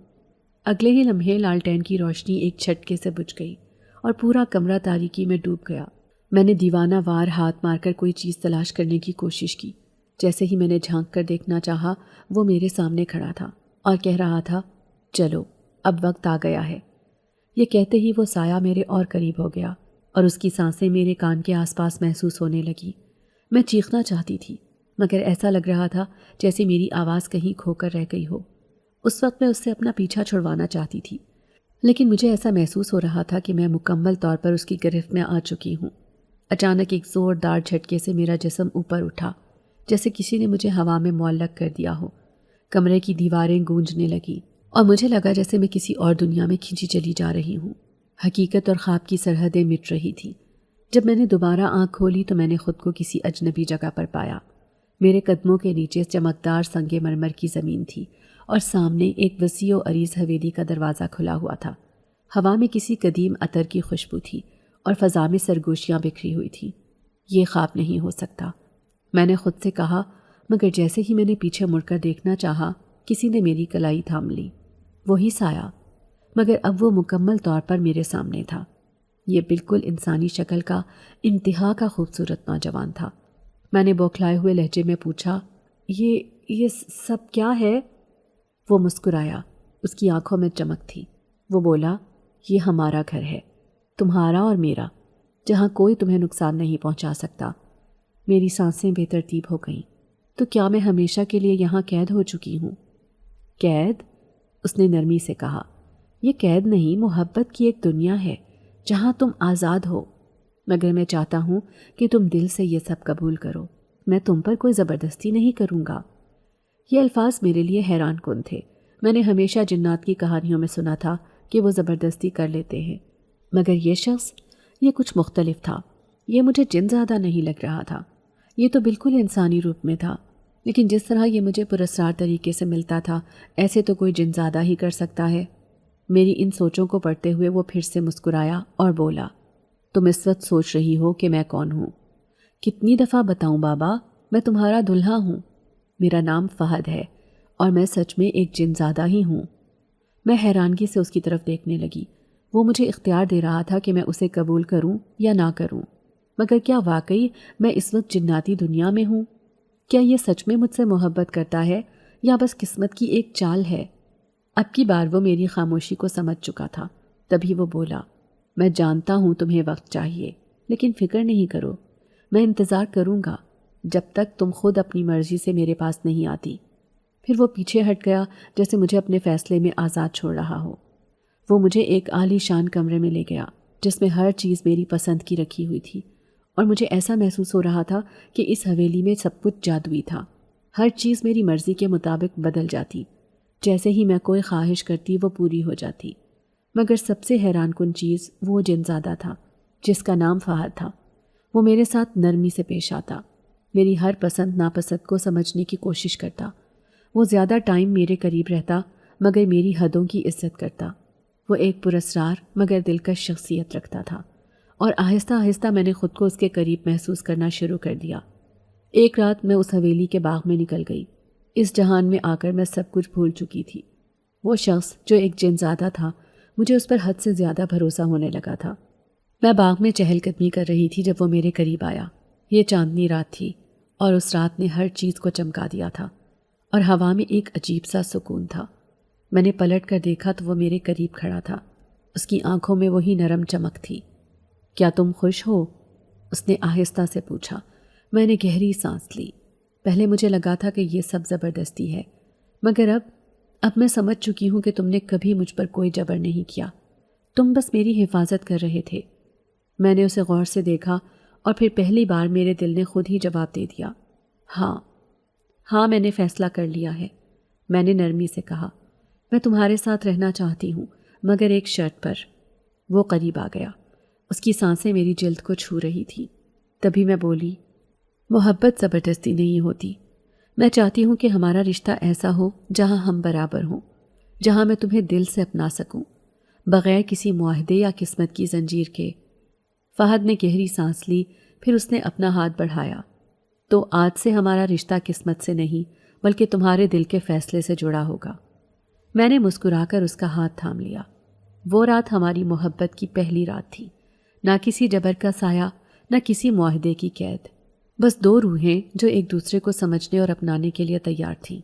اگلے ہی لمحے لالٹین کی روشنی ایک جھٹکے سے بجھ گئی اور پورا کمرہ تاریکی میں ڈوب گیا۔ میں نے دیوانہ وار ہاتھ مار کر کوئی چیز تلاش کرنے کی کوشش کی۔ جیسے ہی میں نے جھانک کر دیکھنا چاہا، وہ میرے سامنے کھڑا تھا اور کہہ رہا تھا، چلو اب وقت آ گیا ہے۔ یہ کہتے ہی وہ سایہ میرے اور قریب ہو گیا اور اس کی سانسیں میرے کان کے آس پاس محسوس ہونے لگی۔ میں چیخنا چاہتی تھی، مگر ایسا لگ رہا تھا جیسے میری آواز کہیں کھو کر رہ گئی ہو۔ اس وقت میں اس سے اپنا پیچھا چھڑوانا چاہتی تھی، لیکن مجھے ایسا محسوس ہو رہا تھا کہ میں مکمل طور پر اس کی گرفت میں آ چکی ہوں۔ اچانک ایک زوردار جھٹکے سے میرا جسم اوپر اٹھا، جیسے کسی نے مجھے ہوا میں معلق کر دیا ہو۔ کمرے کی دیواریں گونجنے لگیں اور مجھے لگا جیسے میں کسی اور دنیا میں کھینچی چلی جا رہی ہوں۔ حقیقت اور خواب کی سرحدیں مٹ رہی تھیں۔ جب میں نے دوبارہ آنکھ کھولی تو میں نے خود کو کسی اجنبی جگہ پر پایا۔ میرے قدموں کے نیچے چمکدار سنگ مرمر کی زمین تھی اور سامنے ایک وسیع و عریض حویلی کا دروازہ کھلا ہوا تھا۔ ہوا میں کسی قدیم عطر کی خوشبو تھی اور فضا میں سرگوشیاں بکھری ہوئی تھیں۔ یہ خواب نہیں ہو سکتا، میں نے خود سے کہا، مگر جیسے ہی میں نے پیچھے مڑ کر دیکھنا چاہا، کسی نے میری کلائی تھام لی۔ وہی سایہ، مگر اب وہ مکمل طور پر میرے سامنے تھا۔ یہ بالکل انسانی شکل کا انتہا کا خوبصورت نوجوان تھا۔ میں نے بوکھلائے ہوئے لہجے میں پوچھا، یہ سب کیا ہے؟ وہ مسکرایا، اس کی آنکھوں میں چمک تھی۔ وہ بولا، یہ ہمارا گھر ہے، تمہارا اور میرا، جہاں کوئی تمہیں نقصان نہیں پہنچا سکتا۔ میری سانسیں بے ترتیب ہو گئیں۔ تو کیا میں ہمیشہ کے لیے یہاں قید ہو چکی ہوں؟ قید؟ اس نے نرمی سے کہا، یہ قید نہیں، محبت کی ایک دنیا ہے جہاں تم آزاد ہو، مگر میں چاہتا ہوں کہ تم دل سے یہ سب قبول کرو۔ میں تم پر کوئی زبردستی نہیں کروں گا۔ یہ الفاظ میرے لیے حیران کن تھے۔ میں نے ہمیشہ جنات کی کہانیوں میں سنا تھا کہ وہ زبردستی کر لیتے ہیں، مگر یہ شخص، یہ کچھ مختلف تھا۔ یہ مجھے جن زیادہ نہیں لگ رہا تھا، یہ تو بالکل انسانی روپ میں تھا، لیکن جس طرح یہ مجھے پراسرار طریقے سے ملتا تھا، ایسے تو کوئی جن زیادہ ہی کر سکتا ہے۔ میری ان سوچوں کو پڑھتے ہوئے وہ پھر سے مسکرایا اور بولا، تم اس وقت سوچ رہی ہو کہ میں کون ہوں؟ کتنی دفعہ بتاؤں بابا، میں تمہارا دلہا ہوں۔ میرا نام فہد ہے اور میں سچ میں ایک جن زادہ ہی ہوں۔ میں حیرانگی سے اس کی طرف دیکھنے لگی۔ وہ مجھے اختیار دے رہا تھا کہ میں اسے قبول کروں یا نہ کروں، مگر کیا واقعی میں اس وقت جناتی دنیا میں ہوں؟ کیا یہ سچ میں مجھ سے محبت کرتا ہے یا بس قسمت کی ایک چال ہے؟ اب کی بار وہ میری خاموشی کو سمجھ چکا تھا۔ تبھی وہ بولا، میں جانتا ہوں تمہیں وقت چاہیے، لیکن فکر نہیں کرو، میں انتظار کروں گا جب تک تم خود اپنی مرضی سے میرے پاس نہیں آتی۔ پھر وہ پیچھے ہٹ گیا جیسے مجھے اپنے فیصلے میں آزاد چھوڑ رہا ہو۔ وہ مجھے ایک عالی شان کمرے میں لے گیا جس میں ہر چیز میری پسند کی رکھی ہوئی تھی، اور مجھے ایسا محسوس ہو رہا تھا کہ اس حویلی میں سب کچھ جادوئی تھا۔ ہر چیز میری مرضی کے مطابق بدل جاتی، جیسے ہی میں کوئی خواہش کرتی وہ پوری ہو جاتی۔ مگر سب سے حیران کن چیز وہ جن زادہ تھا جس کا نام فہد تھا۔ وہ میرے ساتھ نرمی سے پیش آتا، میری ہر پسند ناپسند کو سمجھنے کی کوشش کرتا۔ وہ زیادہ ٹائم میرے قریب رہتا مگر میری حدوں کی عزت کرتا۔ وہ ایک پراسرار مگر دلکش شخصیت رکھتا تھا، اور آہستہ آہستہ میں نے خود کو اس کے قریب محسوس کرنا شروع کر دیا۔ ایک رات میں اس حویلی کے باغ میں نکل گئی۔ اس جہان میں آ کر میں سب کچھ بھول چکی تھی۔ وہ شخص جو ایک جن زادہ تھا، مجھے اس پر حد سے زیادہ بھروسہ ہونے لگا تھا۔ میں باغ میں چہل قدمی کر رہی تھی جب وہ میرے قریب آیا۔ یہ چاندنی رات تھی اور اس رات نے ہر چیز کو چمکا دیا تھا، اور ہوا میں ایک عجیب سا سکون تھا۔ میں نے پلٹ کر دیکھا تو وہ میرے قریب کھڑا تھا۔ اس کی آنکھوں میں وہی نرم چمک تھی۔ کیا تم خوش ہو؟ اس نے آہستہ سے پوچھا۔ میں نے گہری سانس لی۔ پہلے مجھے لگا تھا کہ یہ سب زبردستی ہے، مگر اب میں سمجھ چکی ہوں کہ تم نے کبھی مجھ پر کوئی جبر نہیں کیا، تم بس میری حفاظت کر رہے تھے۔ میں نے اسے غور سے دیکھا اور پھر پہلی بار میرے دل نے خود ہی جواب دے دیا۔ ہاں میں نے فیصلہ کر لیا ہے، میں نے نرمی سے کہا۔ میں تمہارے ساتھ رہنا چاہتی ہوں، مگر ایک شرط پر۔ وہ قریب آ گیا، اس کی سانسیں میری جلد کو چھو رہی تھی۔ تبھی میں بولی، محبت زبردستی نہیں ہوتی۔ میں چاہتی ہوں کہ ہمارا رشتہ ایسا ہو جہاں ہم برابر ہوں، جہاں میں تمہیں دل سے اپنا سکوں، بغیر کسی معاہدے یا قسمت کی زنجیر کے۔ فہد نے گہری سانس لی، پھر اس نے اپنا ہاتھ بڑھایا۔ تو آج سے ہمارا رشتہ قسمت سے نہیں بلکہ تمہارے دل کے فیصلے سے جڑا ہوگا۔ میں نے مسکرا کر اس کا ہاتھ تھام لیا۔ وہ رات ہماری محبت کی پہلی رات تھی، نہ کسی جبر کا سایہ، نہ کسی معاہدے کی قید، بس دو روحیں جو ایک دوسرے کو سمجھنے اور اپنانے کے لیے تیار تھیں۔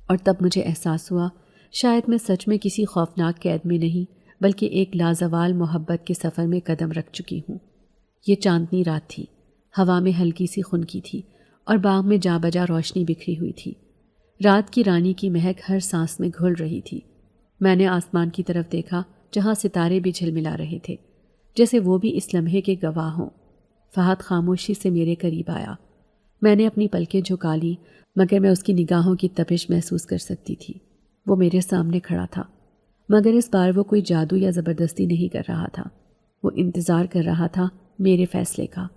اور تب مجھے احساس ہوا شاید میں سچ میں کسی خوفناک قید میں نہیں بلکہ ایک لازوال محبت کے سفر میں قدم رکھ چکی ہوں۔ یہ چاندنی رات تھی، ہوا میں ہلکی سی خنکی تھی اور باغ میں جا بجا روشنی بکھری ہوئی تھی۔ رات کی رانی کی مہک ہر سانس میں گھل رہی تھی۔ میں نے آسمان کی طرف دیکھا جہاں ستارے بھی جھلملا رہے تھے، جیسے وہ بھی اس لمحے کے گواہ ہوں۔ فہد خاموشی سے میرے قریب آیا۔ میں نے اپنی پلکیں جھکا لی، مگر میں اس کی نگاہوں کی تپش محسوس کر سکتی تھی۔ وہ میرے سامنے کھڑا تھا، مگر اس بار وہ کوئی جادو یا زبردستی نہیں کر رہا تھا۔ وہ انتظار کر رہا تھا میرے فیصلے کا،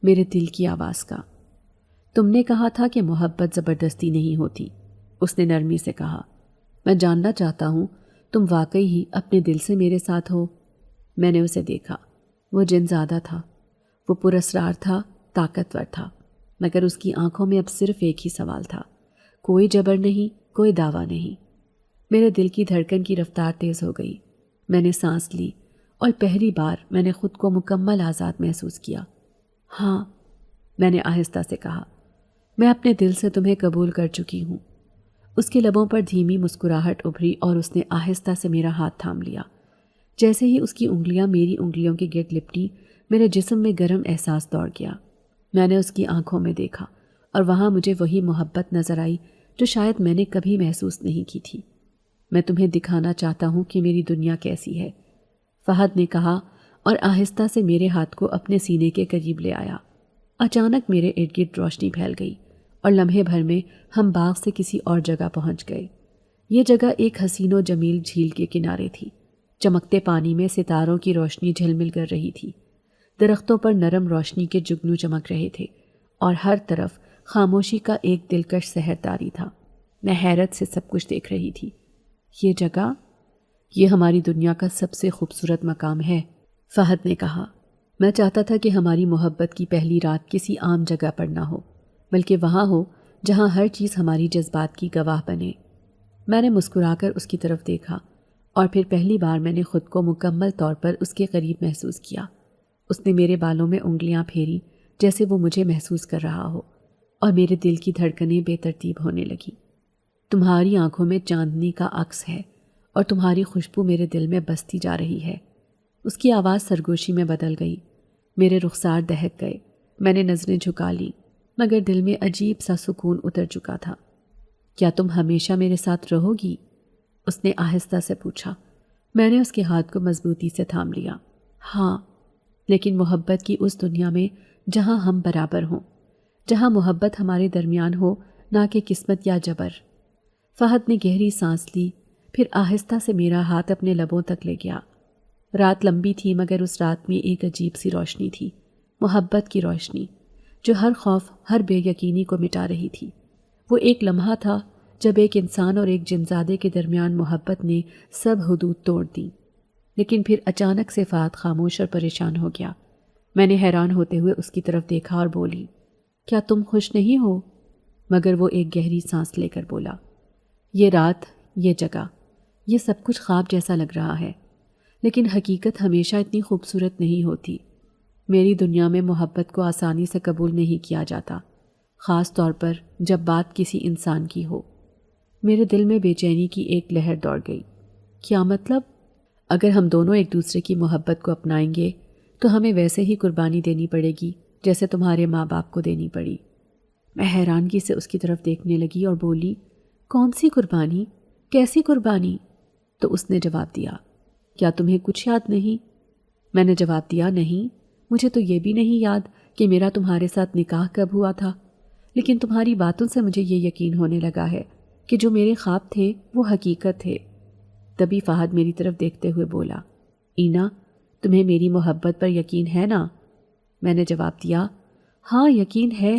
میرے دل کی آواز کا۔ تم نے کہا تھا کہ محبت زبردستی نہیں ہوتی، اس نے نرمی سے کہا۔ میں جاننا چاہتا ہوں تم واقعی ہی اپنے دل سے میرے ساتھ ہو؟ میں نے اسے دیکھا۔ وہ جن زادہ تھا، وہ پراسرار تھا، طاقتور تھا، مگر اس کی آنکھوں میں اب صرف ایک ہی سوال تھا، کوئی جبر نہیں، کوئی دعویٰ نہیں۔ میرے دل کی دھڑکن کی رفتار تیز ہو گئی۔ میں نے سانس لی اور پہلی بار میں نے خود کو مکمل آزاد محسوس کیا۔ ہاں، میں نے آہستہ سے کہا، میں اپنے دل سے تمہیں قبول کر چکی ہوں۔ اس کے لبوں پر دھیمی مسکراہٹ ابھری اور اس نے آہستہ سے میرا ہاتھ تھام لیا۔ جیسے ہی اس کی انگلیاں میری انگلیوں کے گرد لپٹی، میرے جسم میں گرم احساس دوڑ گیا۔ میں نے اس کی آنکھوں میں دیکھا اور وہاں مجھے وہی محبت نظر آئی جو شاید میں نے کبھی محسوس نہیں کی تھی۔ میں تمہیں دکھانا چاہتا ہوں کہ میری دنیا کیسی ہے، فہد نے کہا اور آہستہ سے میرے ہاتھ کو اپنے سینے کے قریب لے آیا۔ اچانک میرے ارد گرد روشنی پھیل گئی اور لمحے بھر میں ہم باغ سے کسی اور جگہ پہنچ گئے۔ یہ جگہ ایک حسین و جمیل جھیل کے کنارے تھی۔ چمکتے پانی میں ستاروں کی روشنی جھلمل کر رہی تھی، درختوں پر نرم روشنی کے جگنو چمک رہے تھے اور ہر طرف خاموشی کا ایک دلکش سحرداری تھا۔ میں حیرت سے سب کچھ دیکھ رہی تھی۔ یہ جگہ، یہ ہماری دنیا کا سب سے خوبصورت مقام ہے، فہد نے کہا۔ میں چاہتا تھا کہ ہماری محبت کی پہلی رات کسی عام جگہ پر نہ ہو، بلکہ وہاں ہو جہاں ہر چیز ہماری جذبات کی گواہ بنے۔ میں نے مسکرا کر اس کی طرف دیکھا اور پھر پہلی بار میں نے خود کو مکمل طور پر اس کے قریب محسوس کیا۔ اس نے میرے بالوں میں انگلیاں پھیری جیسے وہ مجھے محسوس کر رہا ہو، اور میرے دل کی دھڑکنیں بے ترتیب ہونے لگیں۔ تمہاری آنکھوں میں چاندنی کا عکس ہے اور تمہاری خوشبو میرے دل میں بستی جا رہی ہے۔ اس کی آواز سرگوشی میں بدل گئی۔ میرے رخسار دہک گئے۔ میں نے نظریں جھکا لیں، مگر دل میں عجیب سا سکون اتر چکا تھا۔ کیا تم ہمیشہ میرے ساتھ رہو گی؟ اس نے آہستہ سے پوچھا۔ میں نے اس کے ہاتھ کو مضبوطی سے تھام لیا۔ ہاں، لیکن محبت کی اس دنیا میں جہاں ہم برابر ہوں، جہاں محبت ہمارے درمیان ہو، نہ کہ قسمت یا جبر۔ فہد نے گہری سانس لی، پھر آہستہ سے میرا ہاتھ اپنے لبوں تک لے گیا۔ رات لمبی تھی، مگر اس رات میں ایک عجیب سی روشنی تھی، محبت کی روشنی، جو ہر خوف، ہر بے یقینی کو مٹا رہی تھی۔ وہ ایک لمحہ تھا جب ایک انسان اور ایک جنزادے کے درمیان محبت نے سب حدود توڑ دیں۔ لیکن پھر اچانک سے فہد خاموش اور پریشان ہو گیا۔ میں نے حیران ہوتے ہوئے اس کی طرف دیکھا اور بولی، کیا تم خوش نہیں ہو؟ مگر وہ ایک گہری سانس لے کر بولا، یہ رات، یہ جگہ، یہ سب کچھ خواب جیسا لگ رہا ہے، لیکن حقیقت ہمیشہ اتنی خوبصورت نہیں ہوتی۔ میری دنیا میں محبت کو آسانی سے قبول نہیں کیا جاتا، خاص طور پر جب بات کسی انسان کی ہو۔ میرے دل میں بے چینی کی ایک لہر دوڑ گئی۔ کیا مطلب؟ اگر ہم دونوں ایک دوسرے کی محبت کو اپنائیں گے تو ہمیں ویسے ہی قربانی دینی پڑے گی جیسے تمہارے ماں باپ کو دینی پڑی۔ میں حیرانگی سے اس کی طرف دیکھنے لگی اور بولی، کون سی قربانی؟ کیسی قربانی؟ تو اس نے جواب دیا، کیا تمہیں کچھ یاد نہیں؟ میں نے جواب دیا، نہیں، مجھے تو یہ بھی نہیں یاد کہ میرا تمہارے ساتھ نکاح کب ہوا تھا، لیکن تمہاری باتوں سے مجھے یہ یقین ہونے لگا ہے کہ جو میرے خواب تھے وہ حقیقت تھے۔ تبھی فہد میری طرف دیکھتے ہوئے بولا، اینا، تمہیں میری محبت پر یقین ہے نا؟ میں نے جواب دیا، ہاں یقین ہے،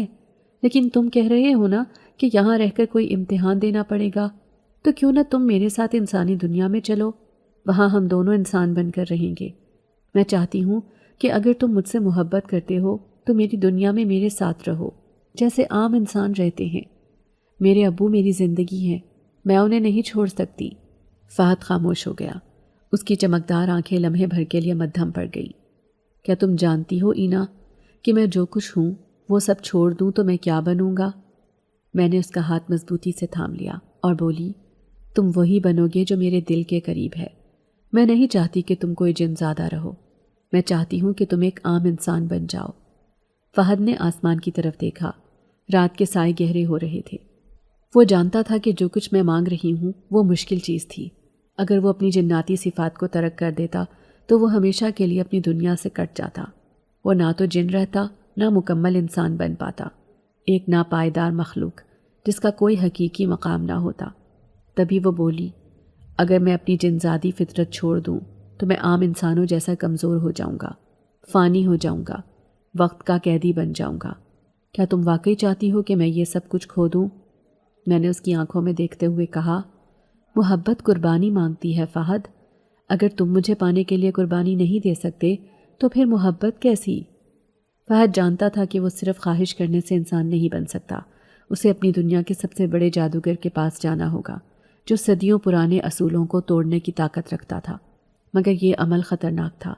لیکن تم کہہ رہے ہو نا کہ یہاں رہ کر کوئی امتحان دینا پڑے گا، تو کیوں نہ تم میرے ساتھ انسانی دنیا میں چلو، وہاں ہم دونوں انسان بن کر رہیں گے۔ میں چاہتی ہوں کہ اگر تم مجھ سے محبت کرتے ہو تو میری دنیا میں میرے ساتھ رہو، جیسے عام انسان رہتے ہیں۔ میرے ابو میری زندگی ہیں، میں انہیں نہیں چھوڑ سکتی۔ فہد خاموش ہو گیا، اس کی چمکدار آنکھیں لمحے بھر کے لیے مدھم پڑ گئی۔ کیا تم جانتی ہو اینا کہ میں جو کچھ ہوں وہ سب چھوڑ دوں تو میں کیا بنوں گا؟ میں نے اس کا ہاتھ مضبوطی سے تھام لیا اور بولی، تم وہی بنو گے جو میرے دل کے قریب ہے۔ میں نہیں چاہتی کہ تم کوئی جن زادہ رہو، میں چاہتی ہوں کہ تم ایک عام انسان بن جاؤ۔ فہد نے آسمان کی طرف دیکھا، رات کے سائے گہرے ہو رہے تھے۔ وہ جانتا تھا کہ جو کچھ میں مانگ رہی ہوں وہ مشکل چیز تھی۔ اگر وہ اپنی جناتی صفات کو ترک کر دیتا تو وہ ہمیشہ کے لیے اپنی دنیا سے کٹ جاتا۔ وہ نہ تو جن رہتا، نہ مکمل انسان بن پاتا، ایک ناپائیدار مخلوق جس کا کوئی حقیقی مقام نہ ہوتا۔ تبھی وہ بولی، اگر میں اپنی جنزادی فطرت چھوڑ دوں تو میں عام انسانوں جیسا کمزور ہو جاؤں گا، فانی ہو جاؤں گا، وقت کا قیدی بن جاؤں گا۔ کیا تم واقعی چاہتی ہو کہ میں یہ سب کچھ کھو دوں؟ میں نے اس کی آنکھوں میں دیکھتے ہوئے کہا، محبت قربانی مانگتی ہے فہد، اگر تم مجھے پانے کے لیے قربانی نہیں دے سکتے تو پھر محبت کیسی؟ فہد جانتا تھا کہ وہ صرف خواہش کرنے سے انسان نہیں بن سکتا، اسے اپنی دنیا کے سب سے بڑے جادوگر کے پاس جانا ہوگا جو صدیوں پرانے اصولوں کو توڑنے کی طاقت رکھتا تھا۔ مگر یہ عمل خطرناک تھا،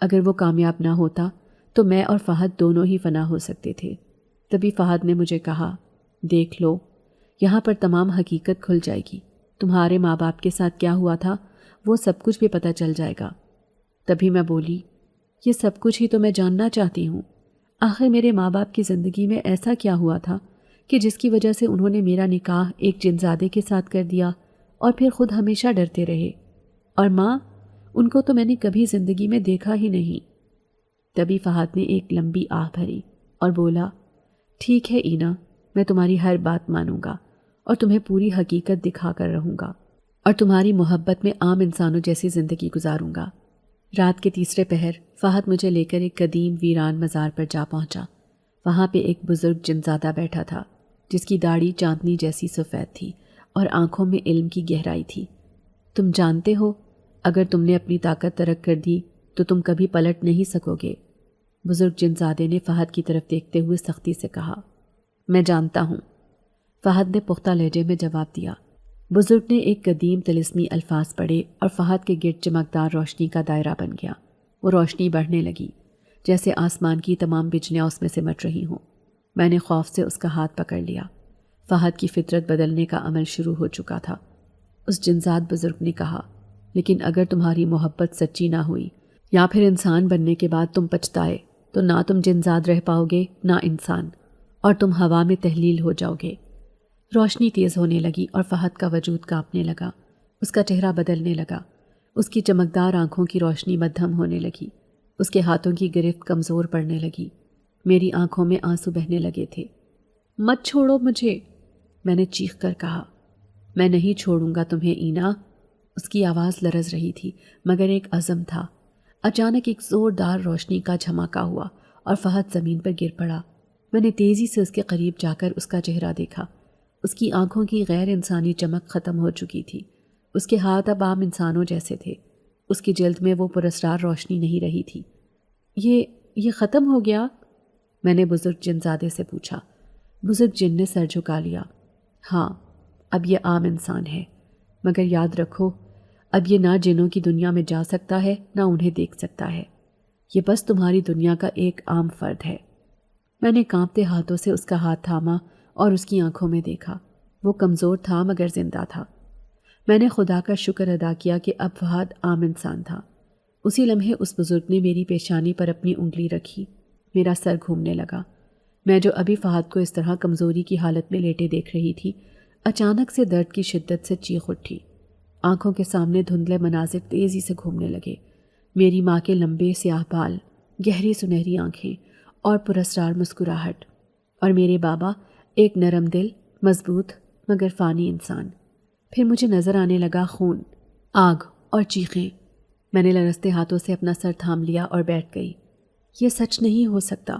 اگر وہ کامیاب نہ ہوتا تو میں اور فہد دونوں ہی فنا ہو سکتے تھے۔ تبھی فہد نے مجھے کہا، دیکھ لو، یہاں پر تمام حقیقت کھل جائے گی، تمہارے ماں باپ کے ساتھ کیا ہوا تھا وہ سب کچھ بھی پتہ چل جائے گا۔ تبھی میں بولی، یہ سب کچھ ہی تو میں جاننا چاہتی ہوں، آخر میرے ماں باپ کی زندگی میں ایسا کیا ہوا تھا کہ جس کی وجہ سے انہوں نے میرا نکاح ایک جنزادے کے ساتھ کر دیا اور پھر خود ہمیشہ ڈرتے رہے، اور ماں، ان کو تو میں نے کبھی زندگی میں دیکھا ہی نہیں۔ تبھی فہد نے ایک لمبی آہ بھری اور بولا، ٹھیک ہے اینا، میں تمہاری ہر بات مانوں گا اور تمہیں پوری حقیقت دکھا کر رہوں گا اور تمہاری محبت میں عام انسانوں جیسی زندگی گزاروں گا۔ رات کے تیسرے پہر فہد مجھے لے کر ایک قدیم ویران مزار پر جا پہنچا۔ وہاں پہ ایک بزرگ جنزادہ بیٹھا تھا جس کی داڑھی چاندنی جیسی سفید تھی اور آنکھوں میں علم کی گہرائی تھی۔ تم جانتے ہو، اگر تم نے اپنی طاقت ترک کر دی تو تم کبھی پلٹ نہیں سکو گے۔ بزرگ جنزادے نے فہد کی طرف دیکھتے ہوئے سختی سے کہا، میں جانتا ہوں، فہد نے پختہ لہجے میں جواب دیا۔ بزرگ نے ایک قدیم طلسمی الفاظ پڑھے اور فہد کے گرد چمکدار روشنی کا دائرہ بن گیا۔ وہ روشنی بڑھنے لگی جیسے آسمان کی تمام بجلیاں اس میں سمٹ رہی ہوں۔ میں نے خوف سے اس کا ہاتھ پکڑ لیا۔ فہد کی فطرت بدلنے کا عمل شروع ہو چکا تھا۔ اس جنزاد بزرگ نے کہا، لیکن اگر تمہاری محبت سچی نہ ہوئی یا پھر انسان بننے کے بعد تم پچھتائے تو نہ تم جنزاد رہ پاؤ گے نہ انسان، اور تم ہوا میں تحلیل ہو جاؤ گے۔ روشنی تیز ہونے لگی اور فہد کا وجود کانپنے لگا، اس کا چہرہ بدلنے لگا، اس کی چمکدار آنکھوں کی روشنی مدھم ہونے لگی، اس کے ہاتھوں کی گرفت کمزور پڑنے لگی، میری آنکھوں میں آنسو بہنے لگے تھے۔ مت چھوڑو مجھے، میں نے چیخ کر کہا۔ میں نہیں چھوڑوں گا تمہیں اینا۔ اس کی آواز لرز رہی تھی مگر ایک عزم تھا۔ اچانک ایک زوردار روشنی کا جھماکا ہوا اور فہد زمین پر گر پڑا۔ میں نے تیزی سے اس کے قریب جا کر اس کا چہرہ دیکھا۔ اس کی آنکھوں کی غیر انسانی چمک ختم ہو چکی تھی، اس کے ہاتھ اب عام انسانوں جیسے تھے، اس کی جلد میں وہ پراسرار روشنی نہیں رہی تھی۔ یہ ختم ہو گیا؟ میں نے بزرگ جنزادے سے پوچھا۔ بزرگ جن نے سر جھکا لیا۔ ہاں، اب یہ عام انسان ہے، مگر یاد رکھو، اب یہ نہ جنوں کی دنیا میں جا سکتا ہے نہ انہیں دیکھ سکتا ہے، یہ بس تمہاری دنیا کا ایک عام فرد ہے۔ میں نے کانپتے ہاتھوں سے اس کا ہاتھ تھاما اور اس کی آنکھوں میں دیکھا۔ وہ کمزور تھا مگر زندہ تھا۔ میں نے خدا کا شکر ادا کیا کہ اب فہد عام انسان تھا۔ اسی لمحے اس بزرگ نے میری پیشانی پر اپنی انگلی رکھی۔ میرا سر گھومنے لگا۔ میں جو ابھی فہد کو اس طرح کمزوری کی حالت میں لیٹے دیکھ رہی تھی، اچانک سے درد کی شدت سے چیخ اٹھی۔ آنکھوں کے سامنے دھندلے مناظر تیزی سے گھومنے لگے۔ میری ماں کے لمبے سیاہ بال، گہری سنہری آنکھیں اور پراسرار مسکراہٹ، اور میرے بابا ایک نرم دل، مضبوط مگر فانی انسان۔ پھر مجھے نظر آنے لگا خون، آگ اور چیخیں۔ میں نے لرزتے ہاتھوں سے اپنا سر تھام لیا اور بیٹھ گئی۔ یہ سچ نہیں ہو سکتا۔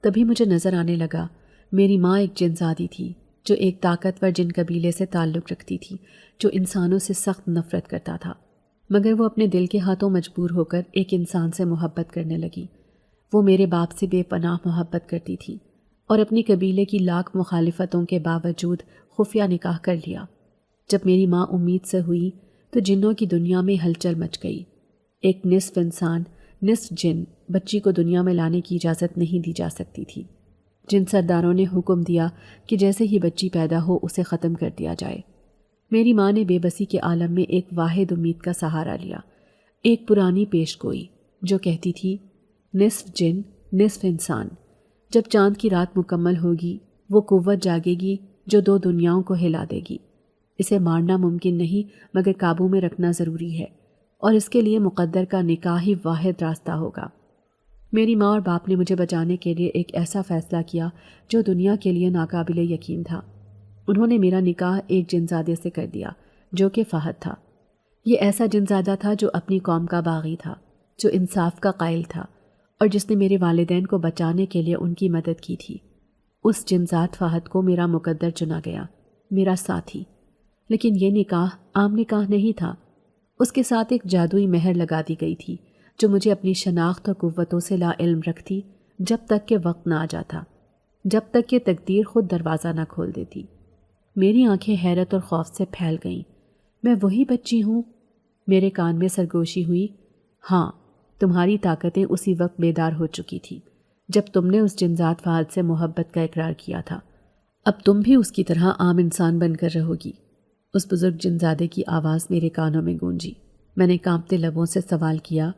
تبھی مجھے نظر آنے لگا میری ماں ایک جن زادی تھی، جو ایک طاقتور جن قبیلے سے تعلق رکھتی تھی، جو انسانوں سے سخت نفرت کرتا تھا، مگر وہ اپنے دل کے ہاتھوں مجبور ہو کر ایک انسان سے محبت کرنے لگی۔ وہ میرے باپ سے بے پناہ محبت کرتی تھی اور اپنی قبیلے کی لاکھ مخالفتوں کے باوجود خفیہ نکاح کر لیا۔ جب میری ماں امید سے ہوئی تو جنوں کی دنیا میں ہلچل مچ گئی۔ ایک نصف انسان نصف جن بچی کو دنیا میں لانے کی اجازت نہیں دی جا سکتی تھی۔ جن سرداروں نے حکم دیا کہ جیسے ہی بچی پیدا ہو اسے ختم کر دیا جائے۔ میری ماں نے بے بسی کے عالم میں ایک واحد امید کا سہارا لیا، ایک پرانی پیش گوئی جو کہتی تھی نصف جن نصف انسان۔ جب چاند کی رات مکمل ہوگی وہ قوت جاگے گی جو دو دنیاؤں کو ہلا دے گی۔ اسے مارنا ممکن نہیں مگر قابو میں رکھنا ضروری ہے، اور اس کے لیے مقدر کا نکاح ہی واحد راستہ ہوگا۔ میری ماں اور باپ نے مجھے بچانے کے لیے ایک ایسا فیصلہ کیا جو دنیا کے لیے ناقابل یقین تھا۔ انہوں نے میرا نکاح ایک جنزادے سے کر دیا جو کہ فہد تھا۔ یہ ایسا جنزادہ تھا جو اپنی قوم کا باغی تھا، جو انصاف کا قائل تھا، اور جس نے میرے والدین کو بچانے کے لیے ان کی مدد کی تھی۔ اس جنزاد فہد کو میرا مقدر چنا گیا، میرا ساتھی۔ لیکن یہ نکاح عام نکاح نہیں تھا، اس کے ساتھ ایک جادوئی مہر لگا دی گئی تھی جو مجھے اپنی شناخت اور قوتوں سے لا علم رکھتی جب تک کہ وقت نہ آ جاتا، جب تک کہ تقدیر خود دروازہ نہ کھول دیتی۔ میری آنکھیں حیرت اور خوف سے پھیل گئیں۔ میں وہی بچی ہوں؟ میرے کان میں سرگوشی ہوئی۔ ہاں، تمہاری طاقتیں اسی وقت بیدار ہو چکی تھی جب تم نے اس جنزاد فہد سے محبت کا اقرار کیا تھا۔ اب تم بھی اس کی طرح عام انسان بن کر رہو گی۔ اس بزرگ جنزادے کی آواز میرے کانوں میں گونجی۔ میں نے کانپتے لبوں سے سوال کیا،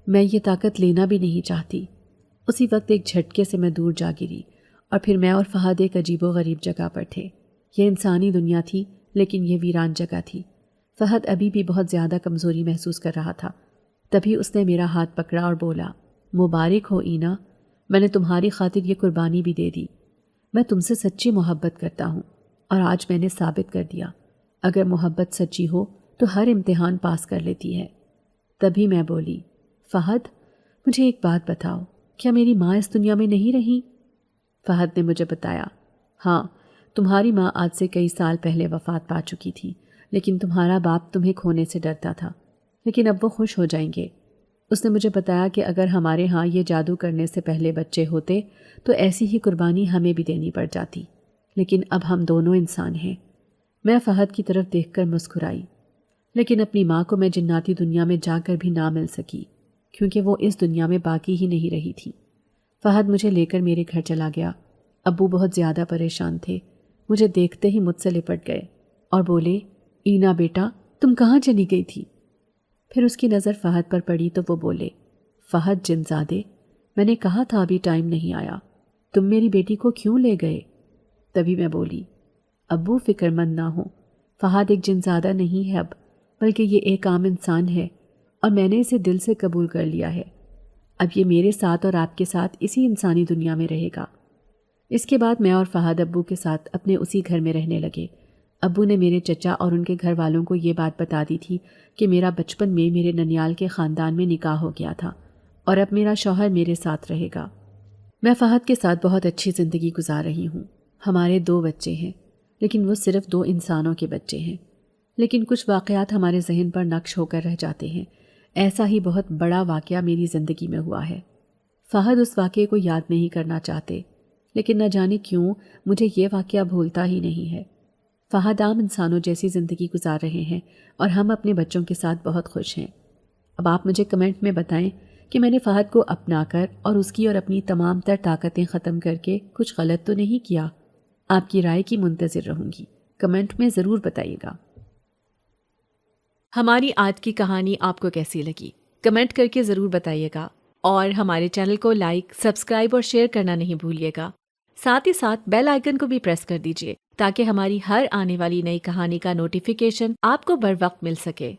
میں یہ طاقت لینا بھی نہیں چاہتی۔ اسی وقت ایک جھٹکے سے میں دور جا گری، اور پھر میں اور فہد ایک عجیب و غریب جگہ پر تھے۔ یہ انسانی دنیا تھی لیکن یہ ویران جگہ تھی۔ فہد ابھی بھی بہت زیادہ کمزوری محسوس کر رہا تھا۔ تبھی اس نے میرا ہاتھ پکڑا اور بولا، مبارک ہو اینا، میں نے تمہاری خاطر یہ قربانی بھی دے دی۔ میں تم سے سچی محبت کرتا ہوں، اور آج میں نے ثابت کر دیا، اگر محبت سچی ہو تو ہر امتحان پاس کر لیتی ہے۔ تبھی میں بولی، فہد، مجھے ایک بات بتاؤ، کیا میری ماں اس دنیا میں نہیں رہی؟ فہد نے مجھے بتایا، ہاں، تمہاری ماں آج سے کئی سال پہلے وفات پا چکی تھی، لیکن تمہارا باپ تمہیں کھونے سے ڈرتا تھا، لیکن اب وہ خوش ہو جائیں گے۔ اس نے مجھے بتایا کہ اگر ہمارے ہاں یہ جادو کرنے سے پہلے بچے ہوتے تو ایسی ہی قربانی ہمیں بھی دینی پڑ جاتی، لیکن اب ہم دونوں انسان ہیں۔ میں فہد کی طرف دیکھ کر مسکرائی، لیکن اپنی ماں کو میں جناتی دنیا میں جا کر بھی نہ مل سکی، کیونکہ وہ اس دنیا میں باقی ہی نہیں رہی تھی۔ فہد مجھے لے کر میرے گھر چلا گیا۔ ابو بہت زیادہ پریشان تھے، مجھے دیکھتے ہی مجھ سے لپٹ گئے اور بولے، اینا بیٹا، تم کہاں چلی گئی تھی؟ پھر اس کی نظر فہد پر پڑی تو وہ بولے، فہد جنزادے، میں نے کہا تھا ابھی ٹائم نہیں آیا، تم میری بیٹی کو کیوں لے گئے؟ تبھی میں بولی، ابو فکر مند نہ ہو، فہد ایک جنزادہ نہیں ہے اب، بلکہ یہ ایک عام انسان ہے، اور میں نے اسے دل سے قبول کر لیا ہے۔ اب یہ میرے ساتھ اور آپ کے ساتھ اسی انسانی دنیا میں رہے گا۔ اس کے بعد میں اور فہد ابو کے ساتھ اپنے اسی گھر میں رہنے لگے۔ ابو نے میرے چچا اور ان کے گھر والوں کو یہ بات بتا دی تھی کہ میرا بچپن میں میرے ننیال کے خاندان میں نکاح ہو گیا تھا، اور اب میرا شوہر میرے ساتھ رہے گا۔ میں فہد کے ساتھ بہت اچھی زندگی گزار رہی ہوں۔ ہمارے 2 بچے ہیں، لیکن وہ صرف 2 انسانوں کے بچے ہیں۔ لیکن کچھ واقعات ہمارے ذہن پر نقش ہو کر رہ جاتے ہیں۔ ایسا ہی بہت بڑا واقعہ میری زندگی میں ہوا ہے۔ فہد اس واقعے کو یاد نہیں کرنا چاہتے، لیکن نہ جانے کیوں مجھے یہ واقعہ بھولتا ہی نہیں ہے۔ فہد عام انسانوں جیسی زندگی گزار رہے ہیں، اور ہم اپنے بچوں کے ساتھ بہت خوش ہیں۔ اب آپ مجھے کمنٹ میں بتائیں کہ میں نے فہد کو اپنا کر اور اس کی اور اپنی تمام تر طاقتیں ختم کر کے کچھ غلط تو نہیں کیا۔ آپ کی رائے کی منتظر رہوں گی، کمنٹ میں ضرور بتائیے گا۔ ہماری آج کی کہانی آپ کو کیسی لگی؟ کمنٹ کر کے ضرور بتائیے گا۔ اور ہمارے چینل کو لائک، سبسکرائب اور شیئر کرنا نہیں بھولیے گا۔ ساتھ ہی ساتھ بیل آئیکن کو بھی پریس کر دیجیے تاکہ ہماری ہر آنے والی نئی کہانی کا نوٹیفیکیشن آپ کو بر وقت مل سکے۔